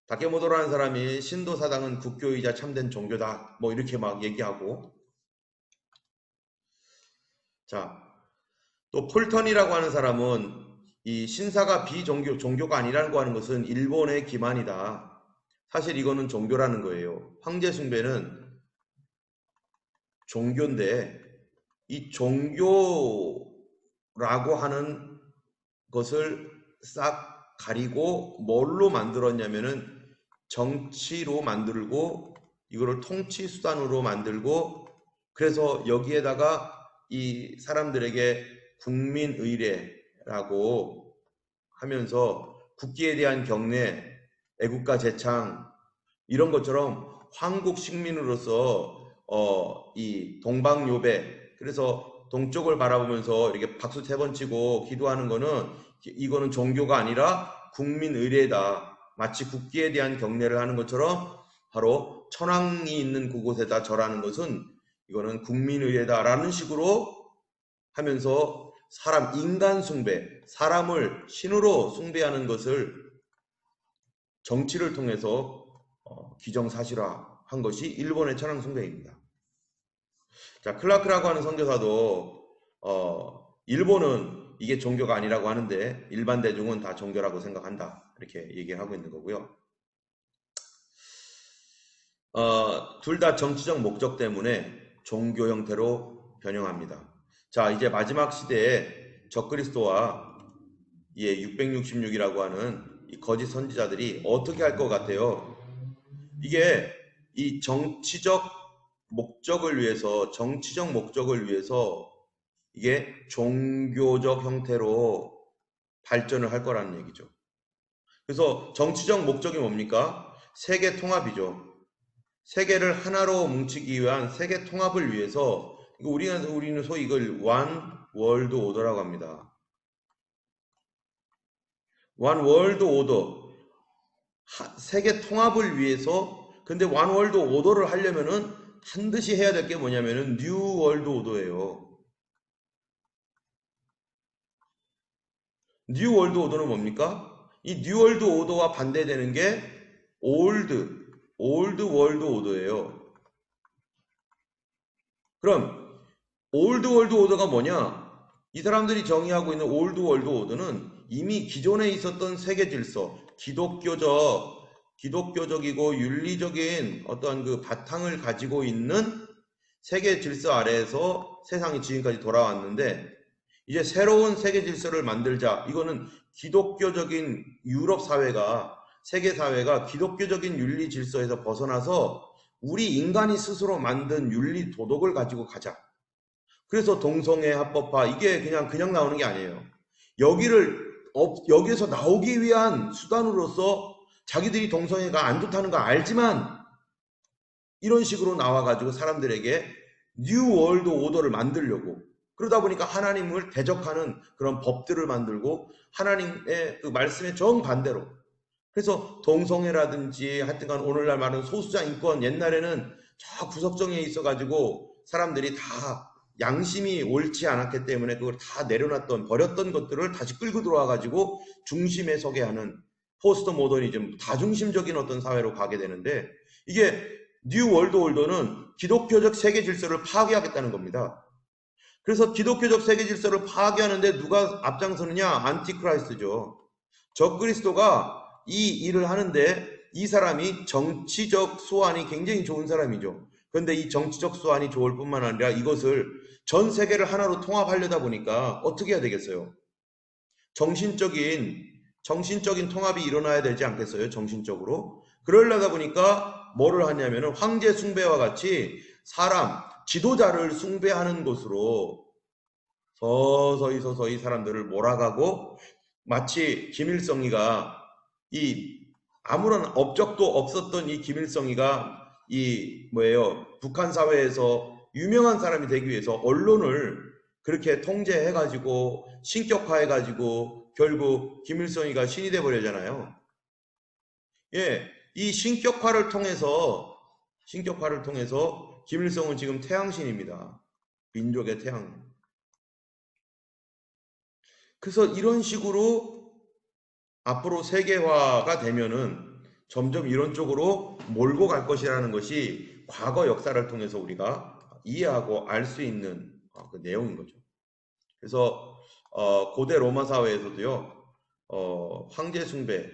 다케모토라는 사람이 신도 사당은 국교이자 참된 종교다 뭐 이렇게 막 얘기하고 자, 또 폴턴이라고 하는 사람은 이 신사가 종교가 아니라고 하는 것은 일본의 기만이다. 사실 이거는 종교라는 거예요. 황제 숭배는 종교인데 이 종교라고 하는 것을 싹 가리고 뭘로 만들었냐면은 정치로 만들고 이거를 통치 수단으로 만들고 그래서 여기에다가 이 사람들에게 국민의례라고 하면서 국기에 대한 경례, 애국가 제창 이런 것처럼 황국 식민으로서 이 동방요배 그래서 동쪽을 바라보면서 이렇게 박수 3번 치고 기도하는 거는 이거는 종교가 아니라 국민의례다. 마치 국기에 대한 경례를 하는 것처럼 바로 천황이 있는 그곳에다 절하는 것은 이거는 국민의례다라는 식으로 하면서 사람 인간 숭배, 사람을 신으로 숭배하는 것을 정치를 통해서 기정사실화한 것이 일본의 천황 숭배입니다. 자, 클라크라고 하는 선교사도 일본은 이게 종교가 아니라고 하는데 일반 대중은 다 종교라고 생각한다. 이렇게 얘기를 하고 있는 거고요. 둘 다 정치적 목적 때문에 종교 형태로 변형합니다. 자, 이제 마지막 시대에 적그리스도와 666이라고 하는 이 거짓 선지자들이 어떻게 할 것 같아요? 이게 이 정치적 목적을 위해서 이게 종교적 형태로 발전을 할 거라는 얘기죠. 그래서 정치적 목적이 뭡니까? 세계 통합이죠. 세계를 하나로 뭉치기 위한 세계 통합을 위해서 우리는 소위 이걸 원 월드 오더라고 합니다. 원 월드 오더 세계 통합을 위해서 근데 원 월드 오더를 하려면은 반드시 해야 될 게 뭐냐면은 뉴 월드 오더예요. 뉴 월드 오더는 뭡니까? 이 뉴 월드 오더와 반대되는 게 올드 월드 오더예요. 그럼 올드 월드 오더가 뭐냐? 이 사람들이 정의하고 있는 올드 월드 오더는 이미 기존에 있었던 세계 질서, 기독교적이고 윤리적인 어떤 그 바탕을 가지고 있는 세계 질서 아래에서 세상이 지금까지 돌아왔는데 이제 새로운 세계 질서를 만들자. 이거는 기독교적인 유럽 사회가 세계 사회가 기독교적인 윤리 질서에서 벗어나서 우리 인간이 스스로 만든 윤리 도덕을 가지고 가자. 그래서 동성애 합법화 이게 그냥 나오는 게 아니에요. 여기에서 나오기 위한 수단으로서 자기들이 동성애가 안 좋다는 거 알지만 이런 식으로 나와가지고 사람들에게 뉴 월드 오더를 만들려고 그러다 보니까 하나님을 대적하는 그런 법들을 만들고 하나님의 그 말씀에 정반대로 그래서 동성애라든지 하여튼간 오늘날 말하는 소수자 인권 옛날에는 저 구석정에 있어가지고 사람들이 다 양심이 옳지 않았기 때문에 그걸 다 내려놨던 버렸던 것들을 다시 끌고 들어와가지고 중심에 서게 하는 포스트 모더니즘 다중심적인 어떤 사회로 가게 되는데 이게 뉴 월드 올더는 기독교적 세계 질서를 파괴하겠다는 겁니다. 그래서 기독교적 세계 질서를 파괴하는데 누가 앞장서느냐? 안티크라이스트죠. 적그리스도가 이 일을 하는데 이 사람이 정치적 수완이 굉장히 좋은 사람이죠. 그런데 이 정치적 수완이 좋을 뿐만 아니라 이것을 전 세계를 하나로 통합하려다 보니까 어떻게 해야 되겠어요? 정신적인 통합이 일어나야 되지 않겠어요? 정신적으로. 그러려다 보니까 뭐를 하냐면은 황제 숭배와 같이 사람, 지도자를 숭배하는 것으로 서서히 사람들을 몰아가고 마치 김일성이가 이 아무런 업적도 없었던 이 김일성이가 북한 사회에서 유명한 사람이 되기 위해서 언론을 그렇게 통제해가지고 신격화해가지고 결국 김일성이가 신이 돼버리잖아요. 예, 이 신격화를 통해서 김일성은 지금 태양신입니다. 민족의 태양. 그래서 이런 식으로 앞으로 세계화가 되면은 점점 이런 쪽으로 몰고 갈 것이라는 것이 과거 역사를 통해서 우리가 이해하고 알 수 있는 그 내용인 거죠. 그래서 고대 로마 사회에서도요, 황제 숭배,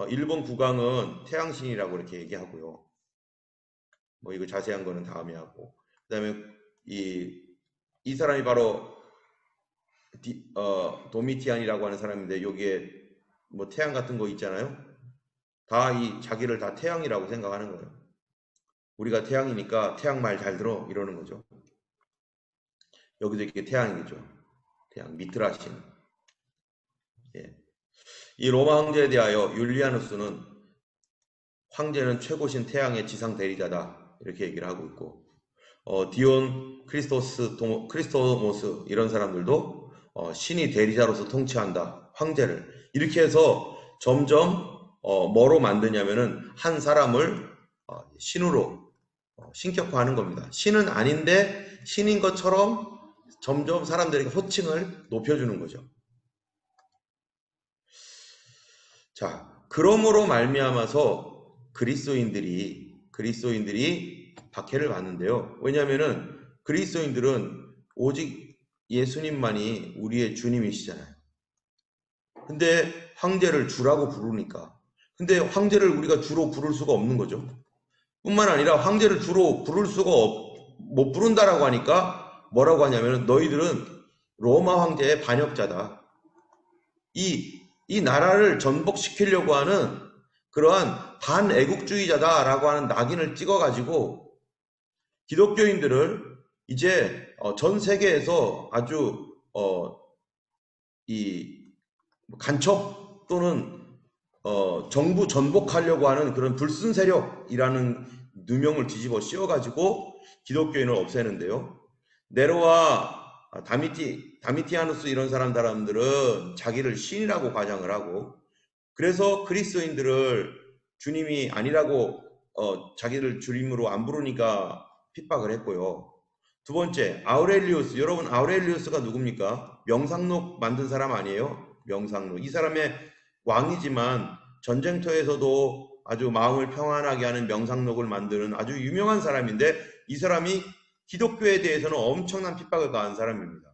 일본 국왕은 태양신이라고 이렇게 얘기하고요. 뭐 이거 자세한 거는 다음에 하고, 그다음에 이 사람이 바로 도미티안이라고 하는 사람인데 여기에 뭐 태양 같은 거 있잖아요. 다 이 자기를 다 태양이라고 생각하는 거예요. 우리가 태양이니까 태양 말 잘 들어 이러는 거죠. 여기도 이렇게 태양이죠. 태양 미트라신. 예. 이 로마 황제에 대하여 율리아누스는 황제는 최고신 태양의 지상 대리자다 이렇게 얘기를 하고 있고, 디온 크리스토모스 이런 사람들도 신이 대리자로서 통치한다 황제를 이렇게 해서 점점 뭐로 만드냐면은 한 사람을 신으로 신격화하는 겁니다. 신은 아닌데 신인 것처럼 점점 사람들에게 호칭을 높여주는 거죠. 자, 그러므로 말미암아서 그리스도인들이 박해를 받는데요. 왜냐하면은 그리스도인들은 오직 예수님만이 우리의 주님이시잖아요. 근데 황제를 주라고 부르니까. 근데 황제를 우리가 주로 부를 수가 없는 거죠. 뿐만 아니라 황제를 주로 부를 수가 못 부른다라고 하니까 뭐라고 하냐면은 너희들은 로마 황제의 반역자다. 이 나라를 전복시키려고 하는 그러한 반애국주의자다라고 하는 낙인을 찍어가지고 기독교인들을 이제 전 세계에서 아주 이 간첩 또는 정부 전복하려고 하는 그런 불순 세력이라는 누명을 뒤집어 씌워가지고 기독교인을 없애는데요. 네로와 다미티아누스 이런 사람들은 자기를 신이라고 과장을 하고, 그래서 그리스도인들을 주님이 아니라고 자기를 주님으로 안 부르니까 핍박을 했고요. 두 번째, 아우렐리우스. 여러분, 아우렐리우스가 누굽니까? 명상록 만든 사람 아니에요? 명상록. 이 사람의 왕이지만 전쟁터에서도 아주 마음을 평안하게 하는 명상록을 만드는 아주 유명한 사람인데, 이 사람이 기독교에 대해서는 엄청난 핍박을 가한 사람입니다.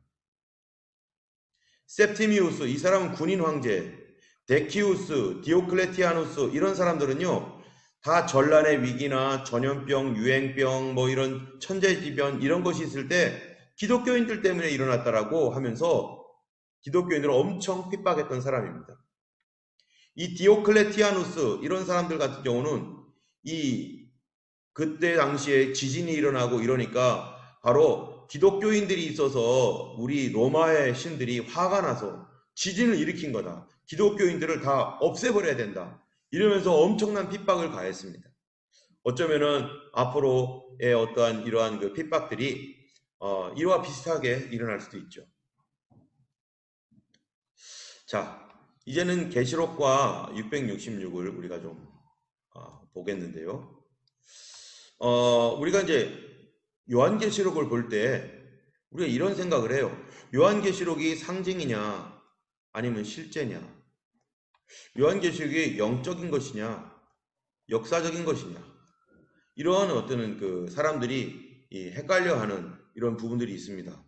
septimius, 이 사람은 군인 황제. 데키우스, 디오클레티아누스 이런 사람들은요, 다 전란의 위기나 전염병, 유행병, 뭐 이런 천재지변 이런 것이 있을 때 기독교인들 때문에 일어났다라고 하면서 기독교인들을 엄청 핍박했던 사람입니다. 이 디오클레티아누스 이런 사람들 같은 경우는 그때 당시에 지진이 일어나고 이러니까 바로 기독교인들이 있어서 우리 로마의 신들이 화가 나서 지진을 일으킨 거다. 기독교인들을 다 없애버려야 된다. 이러면서 엄청난 핍박을 가했습니다. 어쩌면은 앞으로의 어떠한 이러한 그 핍박들이 이와 비슷하게 일어날 수도 있죠. 자, 이제는 계시록과 666을 우리가 좀 보겠는데요. 우리가 이제 요한계시록을 볼 때 우리가 이런 생각을 해요. 요한계시록이 상징이냐 아니면 실제냐? 요한계시록이 영적인 것이냐 역사적인 것이냐? 이러한 어떤 그 사람들이 헷갈려하는 이런 부분들이 있습니다.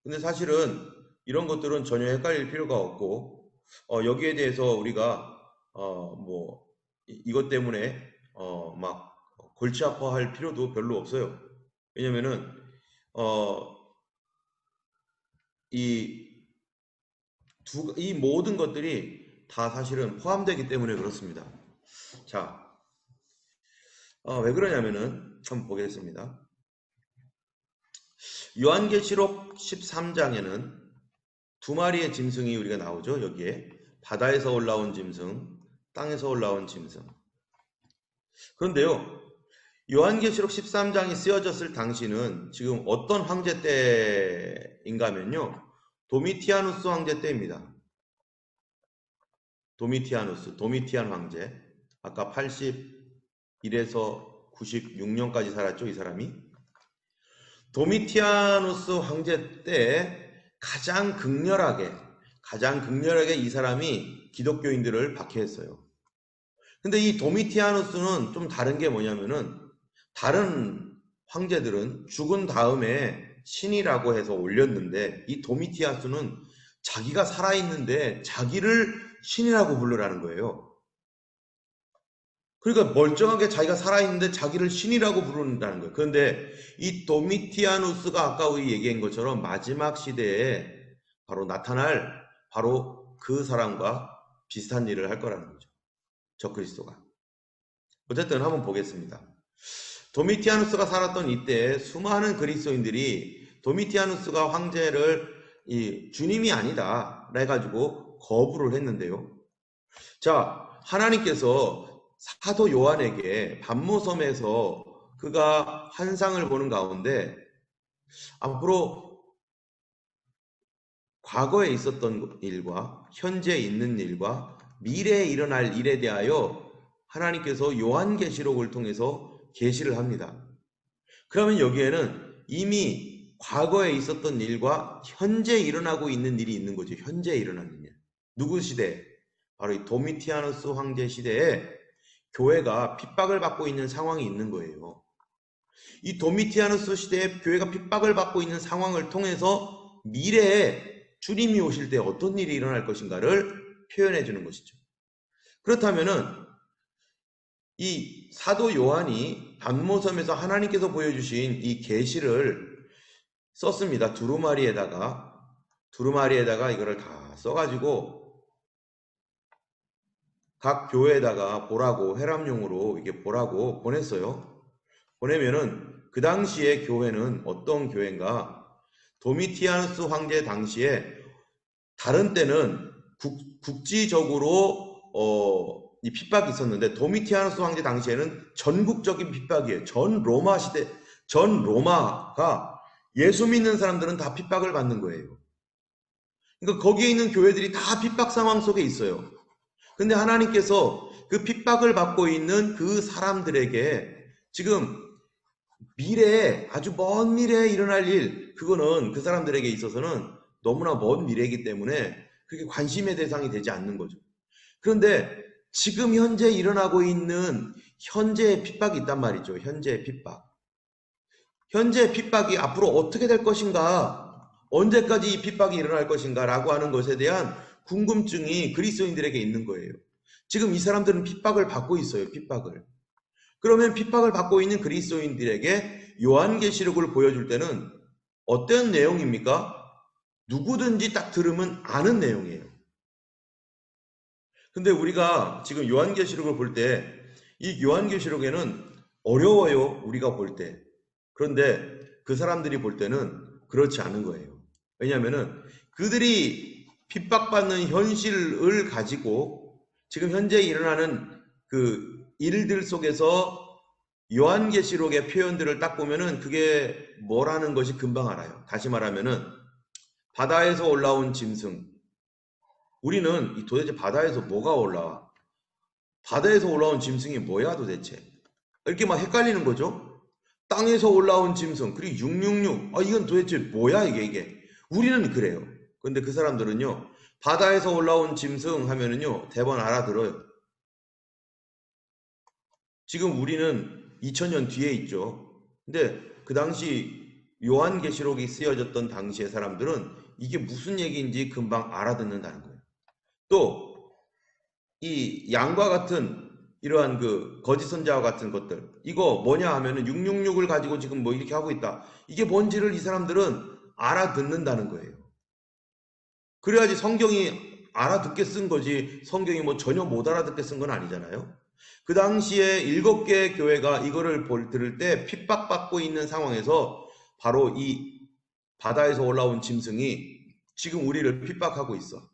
근데 사실은 이런 것들은 전혀 헷갈릴 필요가 없고 여기에 대해서 우리가 뭐 이것 때문에 막 골치 아파할 필요도 별로 없어요. 왜냐면은 이 모든 것들이 다 사실은 포함되기 때문에 그렇습니다. 자, 왜 그러냐면은 한번 보겠습니다. 요한계시록 13장에는 두 마리의 짐승이 우리가 나오죠. 여기에 바다에서 올라온 짐승, 땅에서 올라온 짐승. 그런데요, 요한계시록 13장이 쓰여졌을 당시는 지금 어떤 황제 때인가 하면요, 도미티아누스 황제 때입니다. 도미티안 황제. 아까 81에서 96년까지 살았죠, 이 사람이. 도미티아누스 황제 때 가장 극렬하게 이 사람이 기독교인들을 박해했어요. 근데 이 도미티아누스는 좀 다른 게 뭐냐면은, 다른 황제들은 죽은 다음에 신이라고 해서 올렸는데, 이 도미티아누스는 자기가 살아있는데 자기를 신이라고 부르라는 거예요. 그러니까 멀쩡하게 자기가 살아있는데 자기를 신이라고 부른다는 거예요. 그런데 이 도미티아누스가 아까 우리 얘기한 것처럼 마지막 시대에 바로 나타날 바로 그 사람과 비슷한 일을 할 거라는 거죠. 적그리스도가. 어쨌든 한번 보겠습니다. 도미티아누스가 살았던 이때 수많은 그리스도인들이 도미티아누스가 황제를 주님이 아니다 해가지고 거부를 했는데요. 자, 하나님께서 사도 요한에게 pat모섬에서 그가 환상을 보는 가운데 앞으로 과거에 있었던 일과 현재 있는 일과 미래에 일어날 일에 대하여 하나님께서 요한계시록을 통해서 계시를 합니다. 그러면 여기에는 이미 과거에 있었던 일과 현재 일어나고 있는 일이 있는 거죠. 현재 일어나는 일. 누구 시대? 바로 이 도미티아누스 황제 시대에 교회가 핍박을 받고 있는 상황이 있는 거예요. 이 도미티아누스 시대에 교회가 핍박을 받고 있는 상황을 통해서 미래에 주님이 오실 때 어떤 일이 일어날 것인가를 표현해 주는 것이죠. 그렇다면은 이 사도 요한이 pat모섬에서 하나님께서 보여주신 이 계시를 썼습니다. 두루마리에다가 이거를 다 써가지고 각 교회에다가 보라고 회람용으로 이게 보라고 보냈어요. 보내면은 그 당시에 교회는 어떤 교회인가? 도미티아누스 황제 당시에 다른 때는 국지적으로 이 핍박이 있었는데 도미티아누스 황제 당시에는 전국적인 핍박이에요. 전 로마 시대, 전 로마가 예수 믿는 사람들은 다 핍박을 받는 거예요. 그러니까 거기에 있는 교회들이 다 핍박 상황 속에 있어요. 근데 하나님께서 그 핍박을 받고 있는 그 사람들에게 지금 미래에 아주 먼 미래에 일어날 일, 그거는 그 사람들에게 있어서는 너무나 먼 미래이기 때문에 그게 관심의 대상이 되지 않는 거죠. 그런데 지금 현재 일어나고 있는 현재의 핍박이 있단 말이죠. 현재의 핍박. 현재의 핍박이 앞으로 어떻게 될 것인가? 언제까지 이 핍박이 일어날 것인가? 라고 하는 것에 대한 궁금증이 그리스도인들에게 있는 거예요. 지금 이 사람들은 핍박을 받고 있어요. 핍박을. 그러면 핍박을 받고 있는 그리스도인들에게 요한계시록을 보여줄 때는 어떤 내용입니까? 누구든지 딱 들으면 아는 내용이에요. 근데 우리가 지금 요한계시록을 볼 때 이 요한계시록에는 어려워요. 우리가 볼 때. 그런데 그 사람들이 볼 때는 그렇지 않은 거예요. 왜냐하면은 그들이 핍박받는 현실을 가지고 지금 현재 일어나는 그 일들 속에서 요한계시록의 표현들을 딱 보면은 그게 뭐라는 것이 금방 알아요. 다시 말하면은 바다에서 올라온 짐승. 우리는 도대체 바다에서 뭐가 올라와? 바다에서 올라온 짐승이 뭐야 도대체? 이렇게 막 헷갈리는 거죠. 땅에서 올라온 짐승, 그리고 666. 이건 도대체 뭐야 이게. 우리는 그래요. 근데 그 사람들은요. 바다에서 올라온 짐승 하면은요. 대번 알아들어요. 지금 우리는 2000년 뒤에 있죠. 근데 그 당시 요한계시록이 쓰여졌던 당시의 사람들은 이게 무슨 얘기인지 금방 알아듣는다는 거예요. 또 이 양과 같은 이러한 그 거짓 선자와 같은 것들 이거 뭐냐 하면은 666을 가지고 지금 뭐 이렇게 하고 있다. 이게 뭔지를 이 사람들은 알아듣는다는 거예요. 그래야지 성경이 알아듣게 쓴 거지 성경이 뭐 전혀 못 알아듣게 쓴 건 아니잖아요. 그 당시에 7개의 교회가 이거를 들을 때 핍박받고 있는 상황에서 바로 이 바다에서 올라온 짐승이 지금 우리를 핍박하고 있어.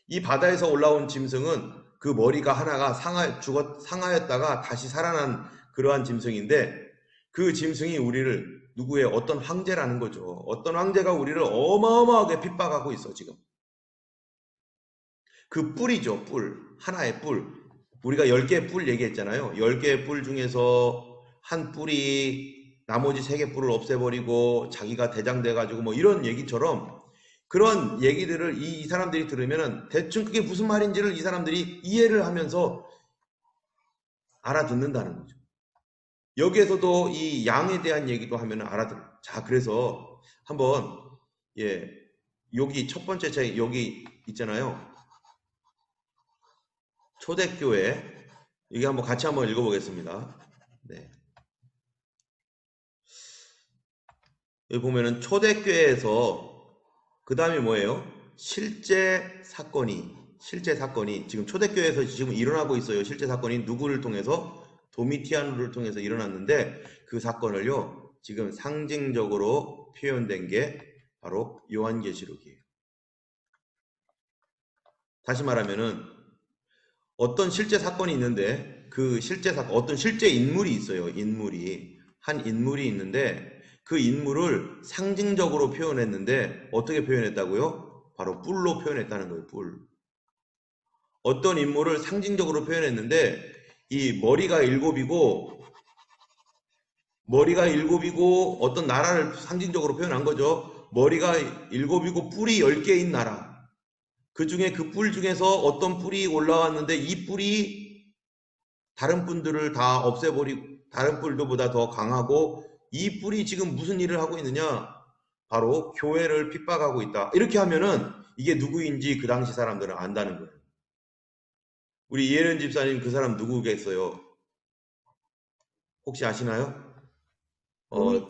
이 바다에서 올라온 짐승은 그 머리가 하나가 상하였다가 다시 살아난 그러한 짐승인데 그 짐승이 우리를 누구의 어떤 황제라는 거죠. 어떤 황제가 우리를 어마어마하게 핍박하고 있어 지금. 그 뿔이죠. 뿔. 하나의 뿔. 우리가 10개의 뿔 얘기했잖아요. 10개의 뿔 중에서 한 뿔이 나머지 3개 뿔을 없애버리고 자기가 대장 돼가지고 뭐 이런 얘기처럼 그런 얘기들을 이 사람들이 들으면 대충 그게 무슨 말인지를 이 사람들이 이해를 하면서 알아듣는다는 거죠. 여기에서도 이 양에 대한 얘기도 하면 알아들어요. 자, 그래서 한번 여기 첫 번째 책 여기 있잖아요. 초대교회 이게 한번 같이 한번 읽어보겠습니다. 네. 여기 보면은 초대교회에서 그 다음에 뭐예요? 실제 사건이 실제 사건이 지금 초대교회에서 지금 일어나고 있어요. 실제 사건이 누구를 통해서? 도미티아누를 통해서 일어났는데 그 사건을요, 지금 상징적으로 표현된 게 바로 요한계시록이에요. 다시 말하면은 어떤 실제 사건이 있는데 그 실제 사건, 어떤 실제 인물이 있어요. 한 인물이 있는데 그 인물을 상징적으로 표현했는데 어떻게 표현했다고요? 바로 뿔로 표현했다는 거예요. 뿔. 어떤 인물을 상징적으로 표현했는데 이 머리가 일곱이고 어떤 나라를 상징적으로 표현한 거죠. 머리가 일곱이고 뿔이 10개인 나라. 그 중에 그 뿔 중에서 어떤 뿔이 올라왔는데 이 뿔이 다른 뿔들을 다 없애버리고 다른 뿔들보다 더 강하고 이 뿔이 지금 무슨 일을 하고 있느냐? 바로 교회를 핍박하고 있다. 이렇게 하면은 이게 누구인지 그 당시 사람들은 안다는 거예요. 우리 이혜련 집사님 그 사람 누구겠어요? 혹시 아시나요?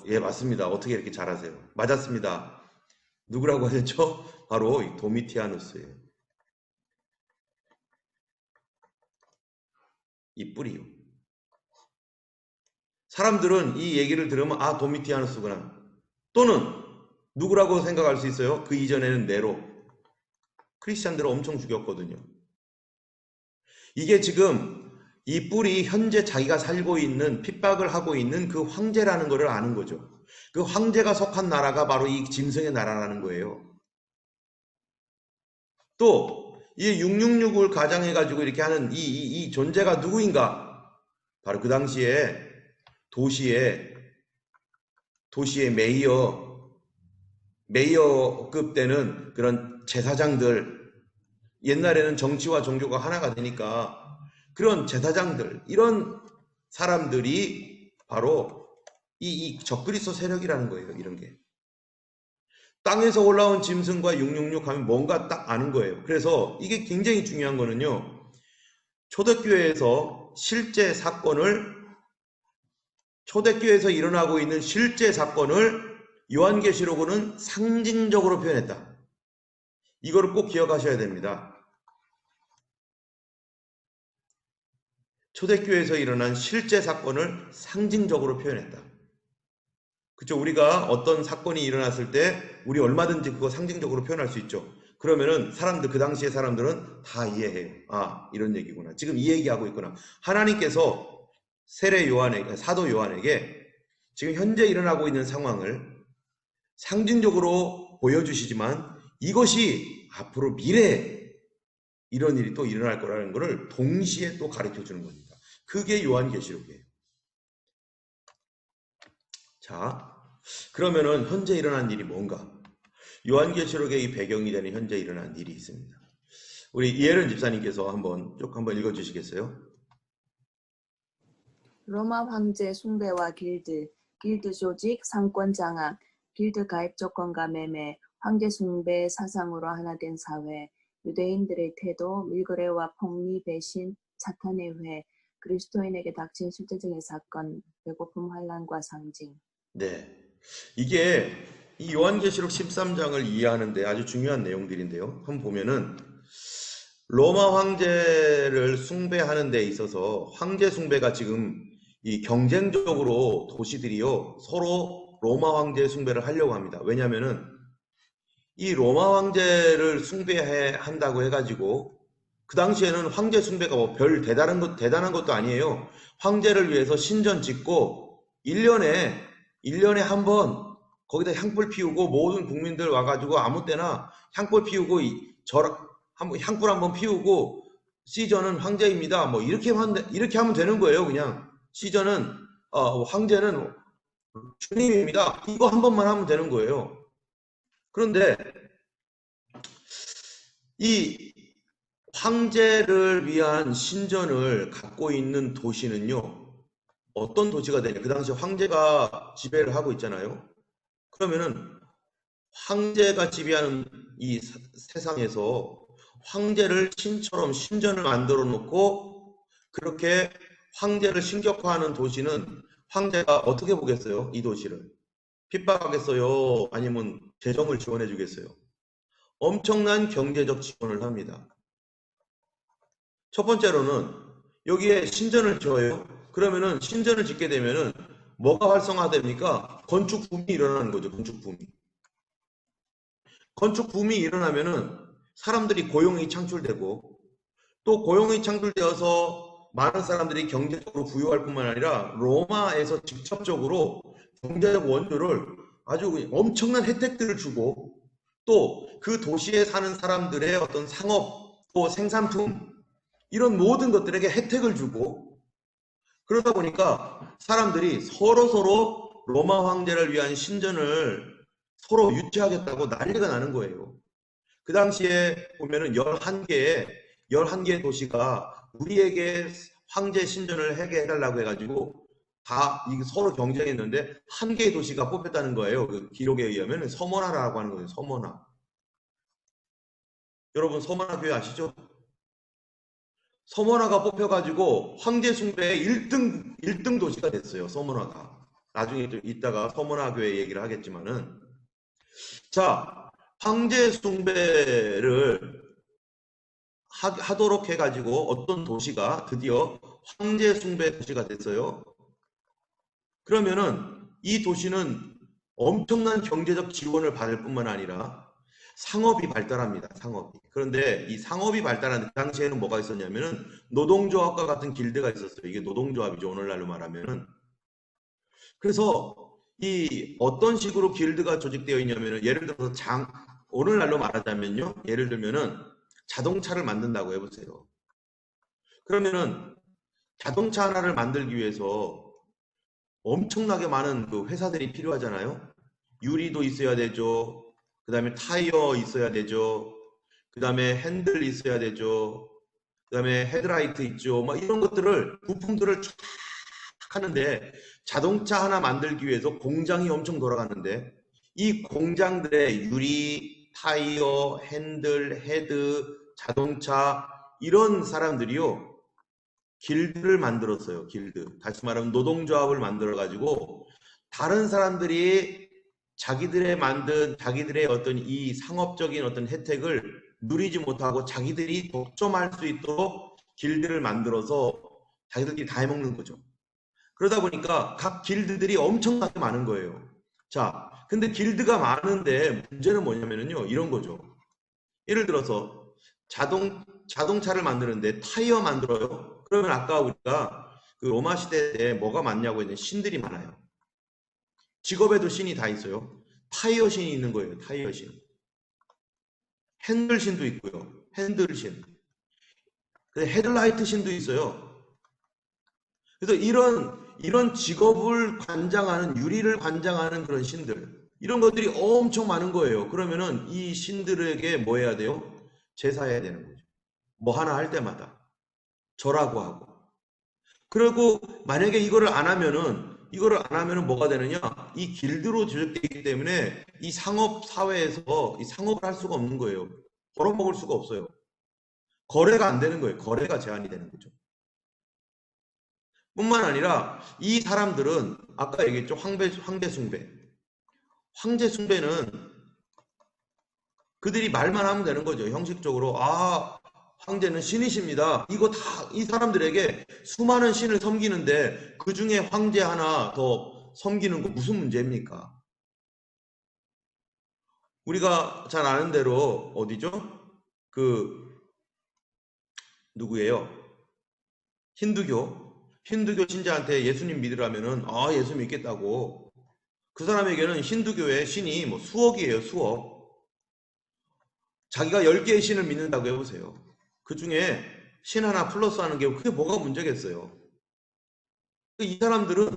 예, 맞습니다. 어떻게 이렇게 잘하세요? 맞았습니다. 누구라고 하셨죠? 바로 이 도미티아누스예요. 이 뿔이요. 사람들은 이 얘기를 들으면 아, 도미티아누스구나. 또는 누구라고 생각할 수 있어요? 그 이전에는 네로. 크리스찬들을 엄청 죽였거든요. 이게 지금 이 뿔이 현재 자기가 살고 있는 핍박을 하고 있는 그 황제라는 것을 아는 거죠. 그 황제가 속한 나라가 바로 이 짐승의 나라라는 거예요. 또 이 666을 가장해가지고 이렇게 하는 이 존재가 누구인가? 바로 그 당시에 도시의 메이어급 되는 그런 제사장들, 옛날에는 정치와 종교가 하나가 되니까 그런 제사장들, 이런 사람들이 바로 이 적그리스도 세력이라는 거예요. 이런 게. 땅에서 올라온 짐승과 666 하면 뭔가 딱 아는 거예요. 그래서 이게 굉장히 중요한 거는요. 초대교회에서 일어나고 있는 실제 사건을 요한계시록은 상징적으로 표현했다. 이거를 꼭 기억하셔야 됩니다. 초대교회에서 일어난 실제 사건을 상징적으로 표현했다. 그쵸? 우리가 어떤 사건이 일어났을 때 우리 얼마든지 그거 상징적으로 표현할 수 있죠. 그러면은 그 당시의 사람들은 다 이해해요. 아, 이런 얘기구나. 지금 이 얘기하고 있구나. 하나님께서 사도 요한에게 지금 현재 일어나고 있는 상황을 상징적으로 보여주시지만 이것이 앞으로 미래에 이런 일이 또 일어날 거라는 것을 동시에 또 가르쳐 주는 겁니다. 그게 요한계시록이에요. 자, 그러면은 현재 일어난 일이 뭔가? 요한계시록의 이 배경이 되는 현재 일어난 일이 있습니다. 우리 이혜련 집사님께서 쭉 한번 읽어주시겠어요? 로마 황제 숭배와 길드 조직, 상권 장악, 길드 가입 조건과 매매, 황제 숭배 사상으로 하나 된 사회, 유대인들의 태도, 밀거래와 폭리, 배신, 사탄의 회, 그리스도인에게 닥친 실제적인 사건, 배고픔 환란과 상징. 네, 이게 이 요한계시록 13장을 이해하는데 아주 중요한 내용들인데요. 한번 보면은 로마 황제를 숭배하는 데 있어서 황제 숭배가 지금 이 경쟁적으로 도시들이요 서로 로마 황제 숭배를 하려고 합니다. 왜냐하면은 이 로마 황제를 숭배한다고 해가지고 그 당시에는 황제 숭배가 뭐 별 대단한 것도 아니에요. 황제를 위해서 신전 짓고 1년에 한 번 거기다 향불 피우고 모든 국민들 와가지고 아무 때나 향불 피우고 향불 한번 피우고 시전은 황제입니다. 뭐 이렇게 하면 되는 거예요. 그냥 시전은 황제는 주님입니다. 이거 한 번만 하면 되는 거예요. 그런데 이 황제를 위한 신전을 갖고 있는 도시는요. 어떤 도시가 되냐? 그 당시 황제가 지배를 하고 있잖아요. 그러면은 황제가 지배하는 이 세상에서 황제를 신처럼 신전을 만들어 놓고 그렇게 황제를 신격화하는 도시는 황제가 어떻게 보겠어요? 이 도시를 핍박하겠어요? 아니면 재정을 지원해 주겠어요? 엄청난 경제적 지원을 합니다. 첫 번째로는 여기에 신전을 지어요. 그러면은 신전을 짓게 되면은 뭐가 활성화됩니까? 건축 붐이 일어나는 거죠. 건축 붐이. 건축 붐이 일어나면은 사람들이 고용이 창출되고 또 고용이 창출되어서 많은 사람들이 경제적으로 부유할 뿐만 아니라 로마에서 직접적으로 경제적 원조를 아주 엄청난 혜택들을 주고 또 그 도시에 사는 사람들의 어떤 상업 또 생산품 이런 모든 것들에게 혜택을 주고 그러다 보니까 사람들이 서로서로 로마 황제를 위한 신전을 서로 유치하겠다고 난리가 나는 거예요. 그 당시에 보면은 11개의 도시가 우리에게 황제 신전을 하게 해달라고 해가지고 다 서로 경쟁했는데 한 개의 도시가 뽑혔다는 거예요. 그 기록에 의하면 서머나라고 하는 거예요. 서머나. 여러분 서머나 교회 아시죠? 서머나가 뽑혀가지고 황제 숭배의 1등 도시가 됐어요. 서머나가. 나중에 좀 이따가 서머나 교회 얘기를 하겠지만은 자 황제 숭배를 하도록 해가지고 어떤 도시가 드디어 황제 숭배 도시가 됐어요. 그러면은 이 도시는 엄청난 경제적 지원을 받을 뿐만 아니라 상업이 발달합니다. 상업이. 그런데 이 상업이 발달하는 그 당시에는 뭐가 있었냐면은 노동조합과 같은 길드가 있었어요. 이게 노동조합이죠. 오늘날로 말하면은. 그래서 이 어떤 식으로 길드가 조직되어 있냐면은 예를 들어서 오늘날로 말하자면요. 예를 들면은 자동차를 만든다고 해보세요. 그러면은 자동차 하나를 만들기 위해서 엄청나게 많은 그 회사들이 필요하잖아요. 유리도 있어야 되죠. 그 다음에 타이어 있어야 되죠. 그 다음에 핸들 있어야 되죠. 그 다음에 헤드라이트 있죠. 막 이런 것들을 부품들을 쫙 하는데 자동차 하나 만들기 위해서 공장이 엄청 돌아가는데 이 공장들의 유리, 타이어, 핸들, 헤드, 자동차 이런 사람들이요. 길드를 만들었어요. 길드. 다시 말하면 노동조합을 만들어 가지고 다른 사람들이 자기들의 어떤 이 상업적인 어떤 혜택을 누리지 못하고 자기들이 독점할 수 있도록 길드를 만들어서 자기들끼리 다 해먹는 거죠. 그러다 보니까 각 길드들이 엄청나게 많은 거예요. 자, 근데 길드가 많은데 문제는 뭐냐면요. 이런 거죠. 예를 들어서 자동차를 만드는데 타이어 만들어요. 그러면 아까 우리가 그 로마 시대 때 뭐가 많냐고 했는데 신들이 많아요. 직업에도 신이 다 있어요. 타이어 신이 있는 거예요. 타이어 신. 핸들 신도 있고요. 핸들 신. 헤드라이트 신도 있어요. 그래서 이런 직업을 관장하는 유리를 관장하는 그런 신들 이런 것들이 엄청 많은 거예요. 그러면은 이 신들에게 뭐 해야 돼요? 제사해야 되는 거죠. 뭐 하나 할 때마다 절하고 하고. 그리고 만약에 이거를 안 하면은 뭐가 되느냐? 이 길드로 조직되어 있기 때문에 이 상업 사회에서 이 상업을 할 수가 없는 거예요. 벌어먹을 수가 없어요. 거래가 안 되는 거예요. 거래가 제한이 되는 거죠. 뿐만 아니라 이 사람들은 아까 얘기했죠. 황제 숭배. 황제 숭배는 그들이 말만 하면 되는 거죠. 형식적으로 황제는 신이십니다. 이거 다 이 사람들에게 수많은 신을 섬기는데 그 중에 황제 하나 더 섬기는 거 무슨 문제입니까? 우리가 잘 아는 대로 어디죠? 그 누구예요? 힌두교 신자한테 예수님 믿으라면은 예수 믿겠다고. 그 사람에게는 힌두교의 신이 뭐 수억이에요, 수억. 자기가 10개의 신을 믿는다고 해보세요. 그 중에 신 하나 플러스 하는 게 그게 뭐가 문제겠어요. 이 사람들은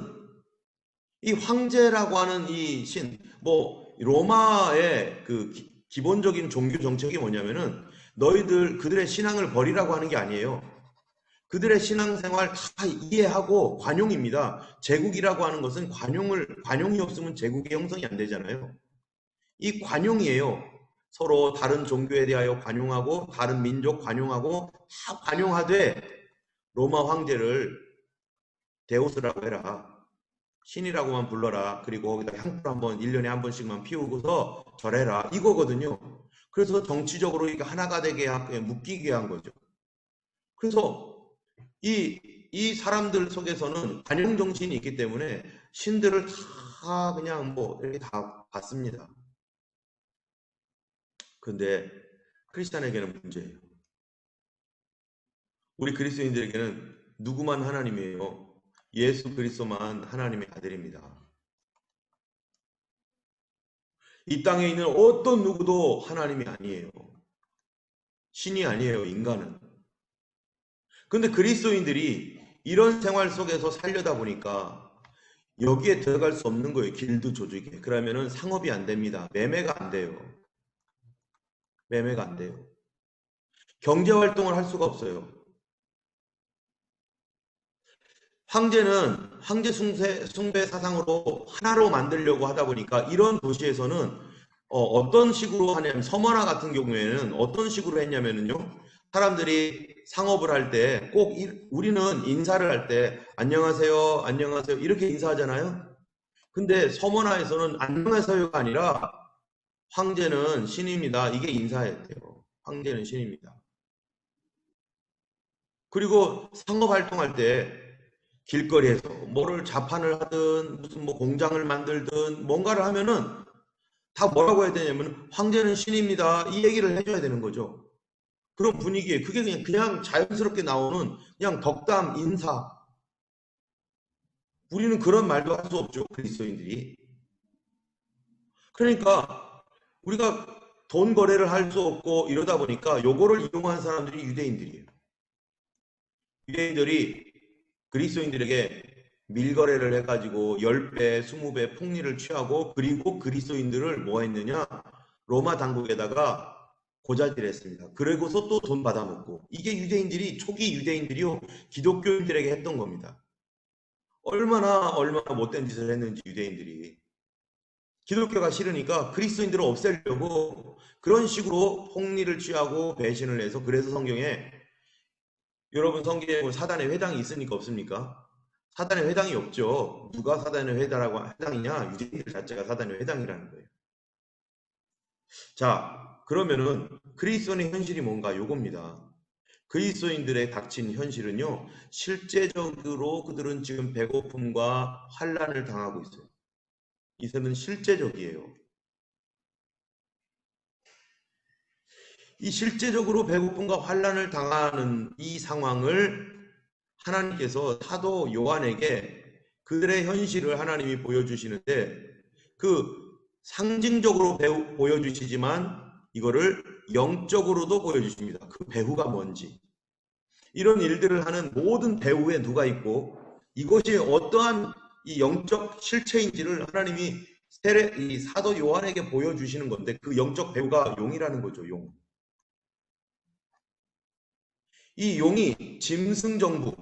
이 황제라고 하는 이 신, 뭐 로마의 그 기본적인 종교 정책이 뭐냐면은 그들의 신앙을 버리라고 하는 게 아니에요. 그들의 신앙생활 다 이해하고 관용입니다. 제국이라고 하는 것은 관용이 없으면 제국의 형성이 안 되잖아요. 이 관용이에요. 서로 다른 종교에 대하여 관용하고 다른 민족 관용하고 다 관용하되 로마 황제를 데우스라고 해라. 신이라고만 불러라. 그리고 거기다 향불 한번 1년에 한 번씩만 피우고서 절해라. 이거거든요. 그래서 정치적으로 이게 하나가 되게 묶이게 한 거죠. 그래서 이 사람들 속에서는 관용 정신이 있기 때문에 신들을 다 그냥 뭐 이렇게 다 받습니다. 근데 크리스찬에게는 문제예요. 우리 그리스도인들에게는 누구만 하나님이에요? 예수 그리스도만 하나님의 아들입니다. 이 땅에 있는 어떤 누구도 하나님이 아니에요. 신이 아니에요, 인간은. 근데 그리스도인들이 이런 생활 속에서 살려다 보니까 여기에 들어갈 수 없는 거예요. 길드 조직에. 그러면은 상업이 안 됩니다. 매매가 안 돼요. 매매가 안 돼요. 경제 활동을 할 수가 없어요. 황제는 황제 숭배 사상으로 하나로 만들려고 하다 보니까 이런 도시에서는 어떤 식으로 하냐면 서머나 같은 경우에는 어떤 식으로 했냐면요. 사람들이 상업을 할 때 꼭 우리는 인사를 할 때 안녕하세요, 안녕하세요 이렇게 인사하잖아요. 근데 서머나에서는 안녕하세요가 아니라 황제는 신입니다. 이게 인사였대요. 황제는 신입니다. 그리고 상업 활동할 때 길거리에서 뭐를 자판을 하든 무슨 뭐 공장을 만들든 뭔가를 하면은 다 뭐라고 해야 되냐면 황제는 신입니다. 이 얘기를 해줘야 되는 거죠. 그런 분위기에 그게 그냥 자연스럽게 나오는 그냥 덕담 인사. 우리는 그런 말도 할 수 없죠. 그리스도인들이. 그러니까 우리가 돈 거래를 할 수 없고 이러다 보니까 요거를 이용한 사람들이 유대인들이에요. 유대인들이 그리스도인들에게 밀거래를 해가지고 10배, 20배 폭리를 취하고 그리고 그리스도인들을 뭐 했느냐? 로마 당국에다가 고자질했습니다. 그리고서 또 돈 받아먹고 이게 유대인들이 초기 유대인들이요 기독교인들에게 했던 겁니다. 얼마나 못된 짓을 했는지 유대인들이 기독교가 싫으니까 그리스도인들을 없애려고 그런 식으로 폭리를 취하고 배신을 해서 그래서 성경에 여러분 성경에 보면 사단의 회당이 있습니까 없습니까? 사단의 회당이 없죠. 누가 사단의 회당이냐? 유대인들 자체가 사단의 회당이라는 거예요. 자, 그러면은 그리스도인의 현실이 뭔가 요겁니다. 그리스도인들의 닥친 현실은요. 실제적으로 그들은 지금 배고픔과 환난을 당하고 있어요. 이들은 실제적이에요. 이 실제적으로 배고픔과 환난을 당하는 이 상황을 하나님께서 사도 요한에게 그들의 현실을 하나님이 보여주시는데 그 상징적으로 보여주시지만 이거를 영적으로도 보여주십니다. 그 배후가 뭔지. 이런 일들을 하는 모든 배후에 누가 있고 이것이 어떠한 이 영적 실체인지를 하나님이 이 사도 요한에게 보여주시는 건데 그 영적 배후가 용이라는 거죠. 용. 이 용이 짐승정부,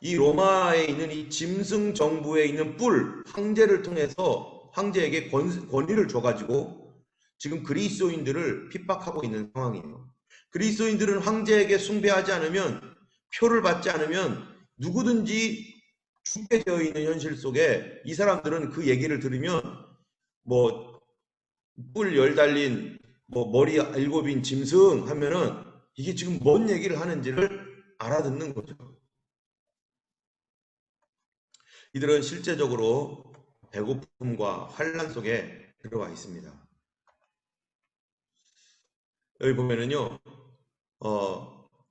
이 로마에 있는 이 짐승정부에 있는 뿔, 황제를 통해서 황제에게 권위를 줘가지고 지금 그리스도인들을 핍박하고 있는 상황이에요. 그리스도인들은 황제에게 숭배하지 않으면 표를 받지 않으면 누구든지 죽게 되어 있는 현실 속에 이 사람들은 그 얘기를 들으면 뭐 뿔 열 달린 뭐 머리 7인 짐승 하면은 이게 지금 뭔 얘기를 하는지를 알아듣는 거죠. 이들은 실제적으로 배고픔과 환난 속에 들어와 있습니다. 여기 보면은요,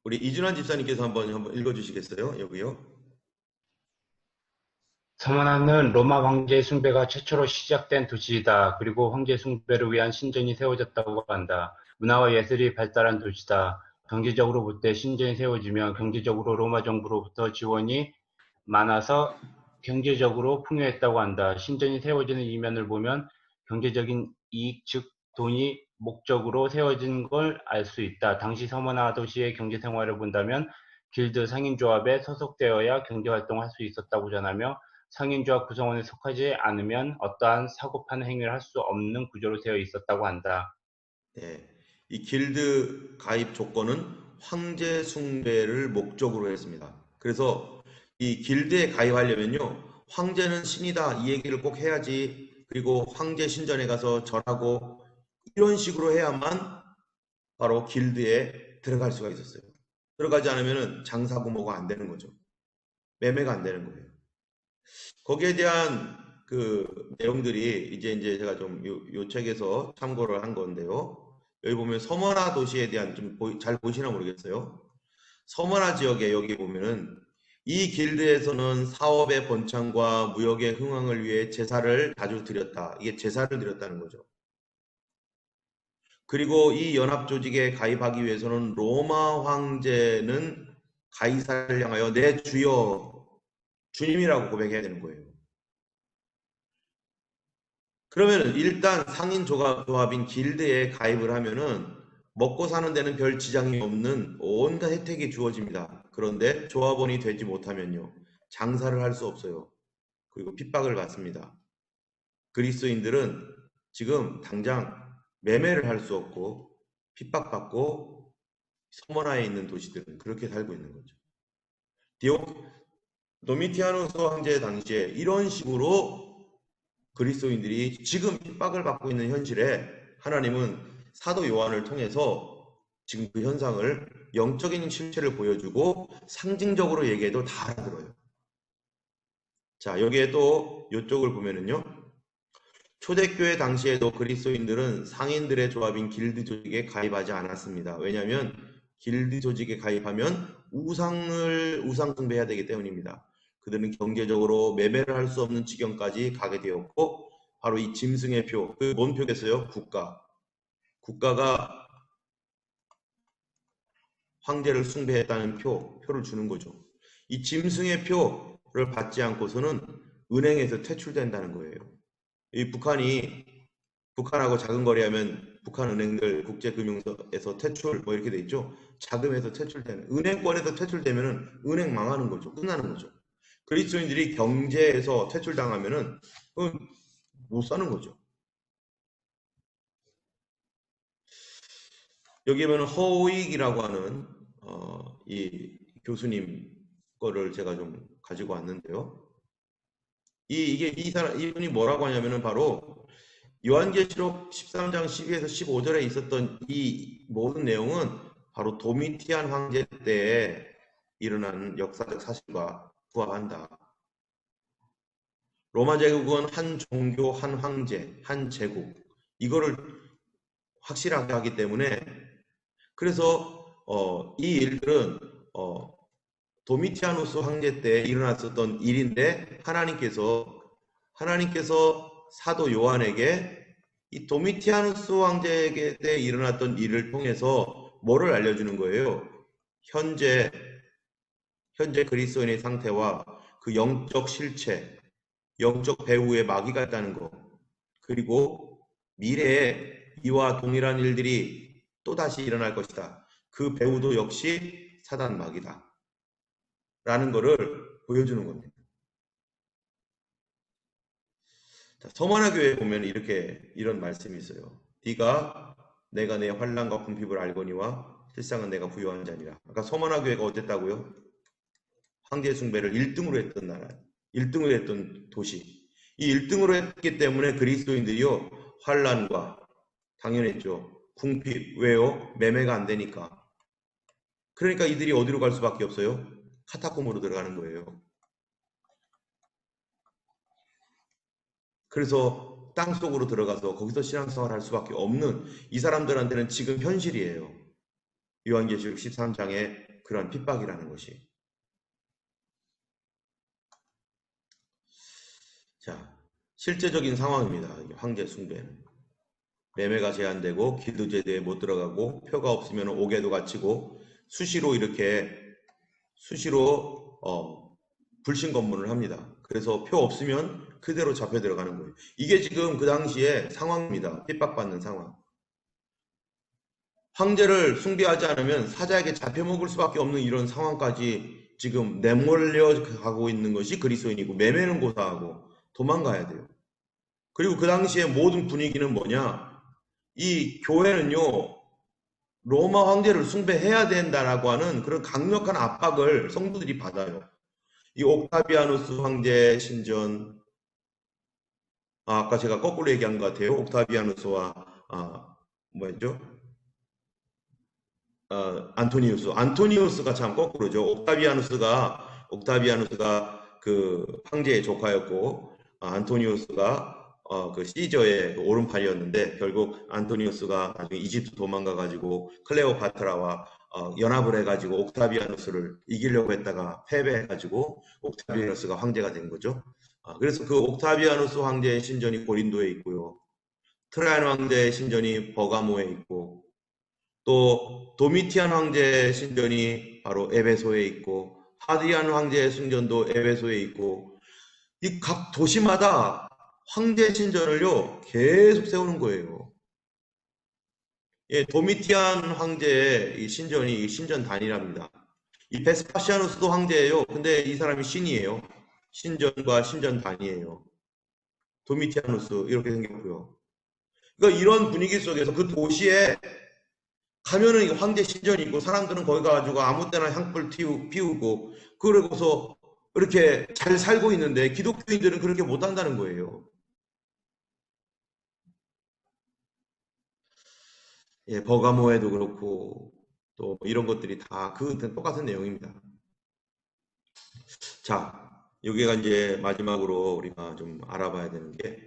우리 이준환 집사님께서 한번 읽어주시겠어요? 여기요. 서머나는 로마 황제 숭배가 최초로 시작된 도시이다. 그리고 황제 숭배를 위한 신전이 세워졌다고 한다. 문화와 예술이 발달한 도시다. 경제적으로 볼 때 신전이 세워지면 경제적으로 로마 정부로부터 지원이 많아서 경제적으로 풍요했다고 한다. 신전이 세워지는 이면을 보면 경제적인 이익, 즉 돈이 목적으로 세워진 걸 알 수 있다. 당시 서머나 도시의 경제 생활을 본다면 길드 상인조합에 소속되어야 경제활동을 할 수 있었다고 전하며 상인조합 구성원에 속하지 않으면 어떠한 사고파는 행위를 할 수 없는 구조로 되어 있었다고 한다. 네, 이 길드 가입 조건은 황제 숭배를 목적으로 했습니다. 그래서 이 길드에 가입하려면요, 황제는 신이다 이 얘기를 꼭 해야지. 그리고 황제 신전에 가서 절하고 이런 식으로 해야만 바로 길드에 들어갈 수가 있었어요. 들어가지 않으면 장사고 뭐가 안 되는 거죠. 매매가 안 되는 거예요. 거기에 대한 그 내용들이 이제 제가 좀 요 책에서 참고를 한 건데요. 여기 보면 서머나 도시에 대한 좀 잘 보시나 모르겠어요. 서머나 지역에 여기 보면은 이 길드에서는 사업의 번창과 무역의 흥황을 위해 제사를 자주 드렸다. 이게 제사를 드렸다는 거죠. 그리고 이 연합 조직에 가입하기 위해서는 로마 황제는 가이사를 향하여 내 주여 주님이라고 고백해야 되는 거예요. 그러면 일단 상인 조합인 길드에 가입을 하면은 먹고 사는 데는 별 지장이 없는 온갖 혜택이 주어집니다. 그런데 조합원이 되지 못하면요. 장사를 할 수 없어요. 그리고 핍박을 받습니다. 그리스도인들은 지금 당장 매매를 할 수 없고 핍박받고 서머나에 있는 도시들은 그렇게 살고 있는 거죠. 도미티아누스 황제 당시에 이런 식으로 그리스도인들이 지금 핍박을 받고 있는 현실에 하나님은 사도 요한을 통해서 지금 그 현상을 영적인 실체를 보여주고 상징적으로 얘기해도 다 알아들어요. 자, 여기에 또 이쪽을 보면은요. 초대교회 당시에도 그리스도인들은 상인들의 조합인 길드 조직에 가입하지 않았습니다. 왜냐하면 길드 조직에 가입하면 우상 숭배해야 되기 때문입니다. 그들은 경제적으로 매매를 할 수 없는 지경까지 가게 되었고 바로 이 짐승의 표, 그 뭔 표겠어요? 국가가 황제를 숭배했다는 표를 주는 거죠. 이 짐승의 표를 받지 않고서는 은행에서 퇴출된다는 거예요. 이 북한하고 작은 거래하면 북한 은행들 국제금융에서 퇴출 뭐 이렇게 돼 있죠. 자금에서 퇴출되는 은행권에서 퇴출되면은 은행 망하는 거죠. 끝나는 거죠. 그리스도인들이 경제에서 퇴출당하면은 못 사는 거죠. 여기 보면 허우익이라고 하는 이 교수님 거를 제가 좀 가지고 왔는데요. 이분이 뭐라고 하냐면은 바로 요한계시록 13장 12에서 15절에 있었던 이 모든 내용은 바로 도미티안 황제 때에 일어난 역사적 사실과 부합한다. 로마 제국은 한 종교, 한 황제, 한 제국 이거를 확실하게 하기 때문에 그래서 이 일들은 도미티아누스 황제 때 일어났었던 일인데 하나님께서 사도 요한에게 이 도미티아누스 황제에게 때 일어났던 일을 통해서 뭐를 알려주는 거예요? 현재 그리스도인의 상태와 그 영적 실체, 영적 배후에 마귀가 있다는 것, 그리고 미래에 이와 동일한 일들이 또다시 일어날 것이다. 그 배후도 역시 사단 마귀다. 라는 것을 보여주는 겁니다. 자, 서머나 교회에 보면 이런 말씀이 있어요. 내가 내 환난과 궁핍을 알거니와 실상은 내가 부유한 자니라. 아까 서머나 교회가 어땠다고요? 황제 숭배를 1등으로 했던 나라, 1등으로 했던 도시. 이 1등으로 했기 때문에 그리스도인들이요 환난과 당연했죠. 궁핍. 왜요? 매매가 안 되니까. 그러니까 이들이 어디로 갈 수밖에 없어요? 카타콤으로 들어가는 거예요. 그래서 땅속으로 들어가서 거기서 신앙생활을 할 수밖에 없는 이 사람들한테는 지금 현실이에요. 요한계시록 13장의 그런 핍박이라는 것이. 자, 실제적인 상황입니다. 황제 숭배는. 매매가 제한되고 길드 제도에 못 들어가고 표가 없으면 옥에도 갇히고 수시로 불신 검문을 합니다. 그래서 표 없으면 그대로 잡혀 들어가는 거예요. 이게 지금 그 당시에 상황입니다. 핍박받는 상황. 황제를 숭배하지 않으면 사자에게 잡혀 먹을 수밖에 없는 이런 상황까지 지금 내몰려 가고 있는 것이 그리스도인이고 매매는 고사하고 도망가야 돼요. 그리고 그 당시에 모든 분위기는 뭐냐? 이 교회는요, 로마 황제를 숭배해야 된다라고 하는 그런 강력한 압박을 성도들이 받아요. 이 옥타비아누스 황제 신전, 아까 제가 거꾸로 얘기한 것 같아요. 옥타비아누스와 뭐였죠? 안토니우스가 참 거꾸로죠. 옥타비아누스가 그 황제의 조카였고, 안토니우스가 그 시저의 그 오른팔이었는데, 결국 안토니우스가 나중에 이집트 도망가 가지고 클레오파트라와 연합을 해가지고 옥타비아누스를 이기려고 했다가 패배해가지고 옥타비아누스가 황제가 된 거죠. 그래서 그 옥타비아누스 황제의 신전이 고린도에 있고요. 트라이안 황제의 신전이 버가모에 있고, 또 도미티안 황제의 신전이 바로 에베소에 있고, 하드리안 황제의 신전도 에베소에 있고, 이 각 도시마다 황제 신전을요 계속 세우는 거예요. 예, 도미티안 황제의 이 신전이 신전 단위랍니다. 이 베스파시아누스도 황제예요. 근데 이 사람이 신이에요. 신전과 신전 단위예요. 도미티아누스 이렇게 생겼고요. 그러니까 이런 분위기 속에서 그 도시에 가면은 황제 신전이 있고 사람들은 거기 가가지고 아무 때나 향불 피우고 그러고서 이렇게 잘 살고 있는데 기독교인들은 그렇게 못한다는 거예요. 예, 버가모에도 그렇고 또 이런 것들이 다 그 똑같은 내용입니다. 자, 여기가 이제 마지막으로 우리가 좀 알아봐야 되는 게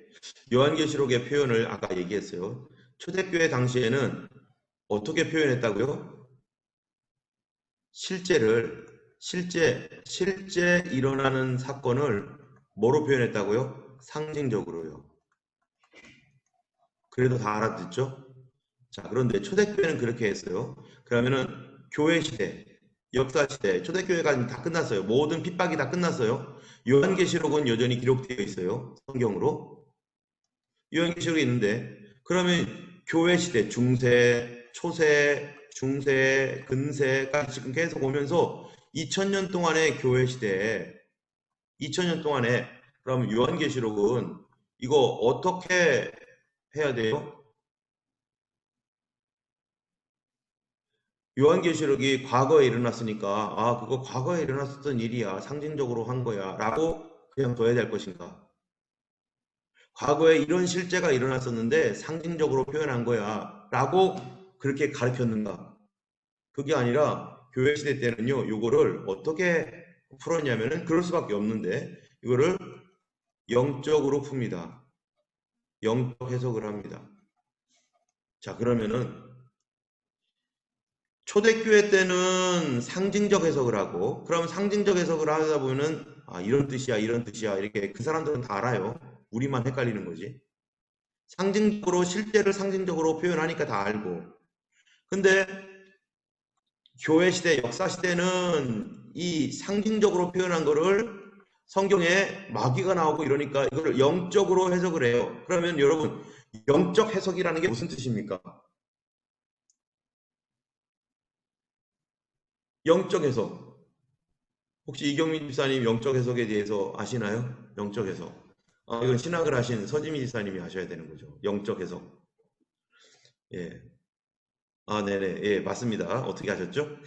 요한계시록의 표현을 아까 얘기했어요. 초대교회 당시에는 어떻게 표현했다고요? 실제 일어나는 사건을 뭐로 표현했다고요? 상징적으로요. 그래도 다 알아듣죠? 자, 그런데 초대교회는 그렇게 했어요. 그러면은 교회 시대, 역사 시대, 초대교회가 다 끝났어요. 모든 핍박이 다 끝났어요. 요한계시록은 여전히 기록되어 있어요. 성경으로. 요한계시록이 있는데, 그러면 교회 시대, 중세, 초세, 중세, 근세까지 지금 계속 오면서 2000년 동안의 교회 시대에, 2000년 동안에, 그럼 요한계시록은 이거 어떻게 해야 돼요? 요한계시록이 과거에 일어났으니까 그거 과거에 일어났었던 일이야 상징적으로 한 거야 라고 그냥 둬야 될 것인가, 과거에 이런 실제가 일어났었는데 상징적으로 표현한 거야 라고 그렇게 가르쳤는가. 그게 아니라 교회 시대 때는요 요거를 어떻게 풀었냐면은 그럴 수밖에 없는데 이거를 영적으로 풉니다. 영적 해석을 합니다. 자, 그러면은 초대교회 때는 상징적 해석을 하고, 그럼 상징적 해석을 하다 보면은 이런 뜻이야 이런 뜻이야 이렇게 그 사람들은 다 알아요. 우리만 헷갈리는 거지. 상징적으로 실제를 상징적으로 표현하니까 다 알고. 근데 교회 시대, 역사 시대는 이 상징적으로 표현한 거를 성경에 마귀가 나오고 이러니까 이거를 영적으로 해석을 해요. 그러면 여러분, 영적 해석이라는 게 무슨 뜻입니까? 영적 해석. 혹시 이경민 집사님 영적 해석에 대해서 아시나요? 영적 해석. 이건 신학을 하신 서지미 집사님이 하셔야 되는 거죠. 영적 해석. 예. 네네. 예, 맞습니다. 어떻게 하셨죠?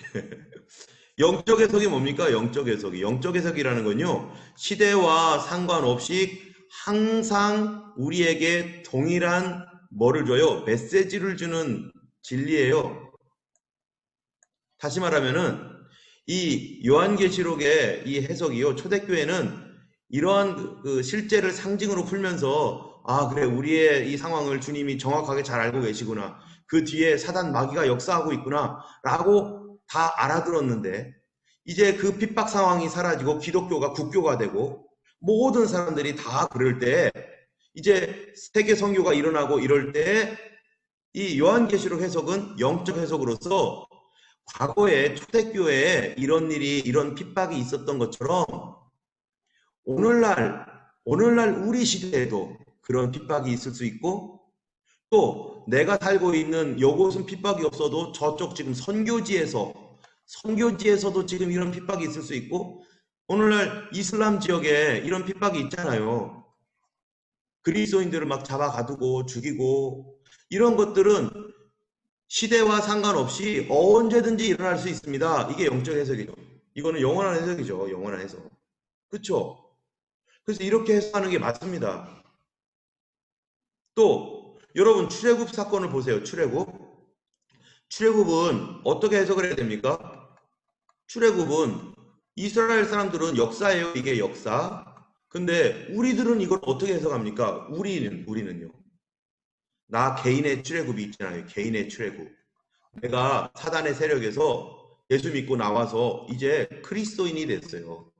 영적 해석이 뭡니까? 영적 해석이. 영적 해석이라는 건요, 시대와 상관없이 항상 우리에게 동일한 뭐를 줘요? 메시지를 주는 진리예요. 다시 말하면은 이 요한계시록의 이 해석이요, 초대교회는 이러한 그 실제를 상징으로 풀면서 그래, 우리의 이 상황을 주님이 정확하게 잘 알고 계시구나, 그 뒤에 사단 마귀가 역사하고 있구나 라고 다 알아들었는데, 이제 그 핍박 상황이 사라지고 기독교가 국교가 되고 모든 사람들이 다 그럴 때, 이제 세계 선교가 일어나고 이럴 때 이 요한계시록 해석은 영적 해석으로서 과거에 초대교회에 이런 일이, 이런 핍박이 있었던 것처럼 오늘날 우리 시대에도 그런 핍박이 있을 수 있고, 또 내가 살고 있는 요곳은 핍박이 없어도 저쪽 지금 선교지에서도 지금 이런 핍박이 있을 수 있고, 오늘날 이슬람 지역에 이런 핍박이 있잖아요. 그리스도인들을 막 잡아 가두고 죽이고, 이런 것들은 시대와 상관없이 언제든지 일어날 수 있습니다. 이게 영적 해석이죠. 이거는 영원한 해석이죠. 영원한 해석. 그렇죠? 그래서 이렇게 해석하는 게 맞습니다. 또 여러분, 출애굽 사건을 보세요. 출애굽. 출애굽은 어떻게 해석을 해야 됩니까? 출애굽은 이스라엘 사람들은 역사예요. 이게 역사. 근데 우리들은 이걸 어떻게 해석합니까? 우리는요. 나 개인의 출애굽이 있잖아요. 개인의 출애굽. 내가 사단의 세력에서 예수 믿고 나와서 이제 그리스도인이 됐어요.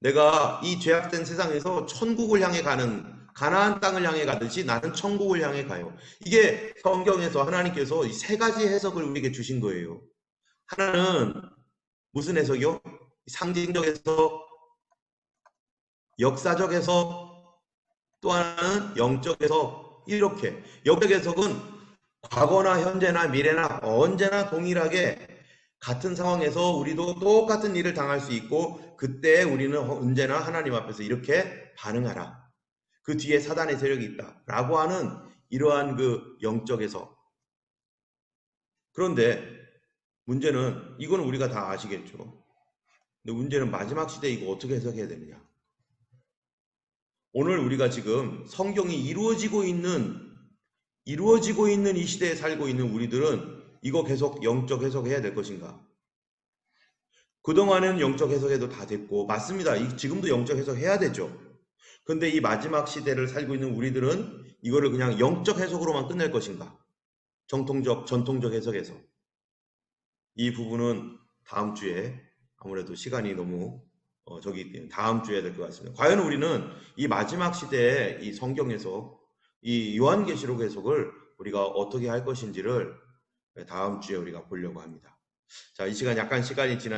내가 이 죄악된 세상에서 천국을 향해 가는 가나안 땅을 향해 가듯이 나는 천국을 향해 가요. 이게 성경에서 하나님께서 이 세 가지 해석을 우리에게 주신 거예요. 하나는 무슨 해석이요? 상징적 해석, 역사적 해석, 또 하나는 영적 해석. 이렇게 영적 해석은 과거나 현재나 미래나 언제나 동일하게 같은 상황에서 우리도 똑같은 일을 당할 수 있고 그때 우리는 언제나 하나님 앞에서 이렇게 반응하라. 그 뒤에 사단의 세력이 있다. 라고 하는 이러한 그 영적 해석. 그런데 문제는 이거는 우리가 다 아시겠죠. 근데 문제는 마지막 시대에 이거 어떻게 해석해야 되느냐. 오늘 우리가 지금 성경이 이루어지고 있는 이 시대에 살고 있는 우리들은 이거 계속 영적 해석해야 될 것인가? 그동안은 영적 해석해도 다 됐고 맞습니다. 지금도 영적 해석해야 되죠. 근데 이 마지막 시대를 살고 있는 우리들은 이거를 그냥 영적 해석으로만 끝낼 것인가? 전통적 해석에서. 이 부분은 다음 주에 아무래도 시간이 너무 다음 주에 될 것 같습니다. 과연 우리는 이 마지막 시대에 이 성경에서 이 요한계시록 해석을 우리가 어떻게 할 것인지를 다음 주에 우리가 보려고 합니다. 자, 이 시간 약간 시간이 지나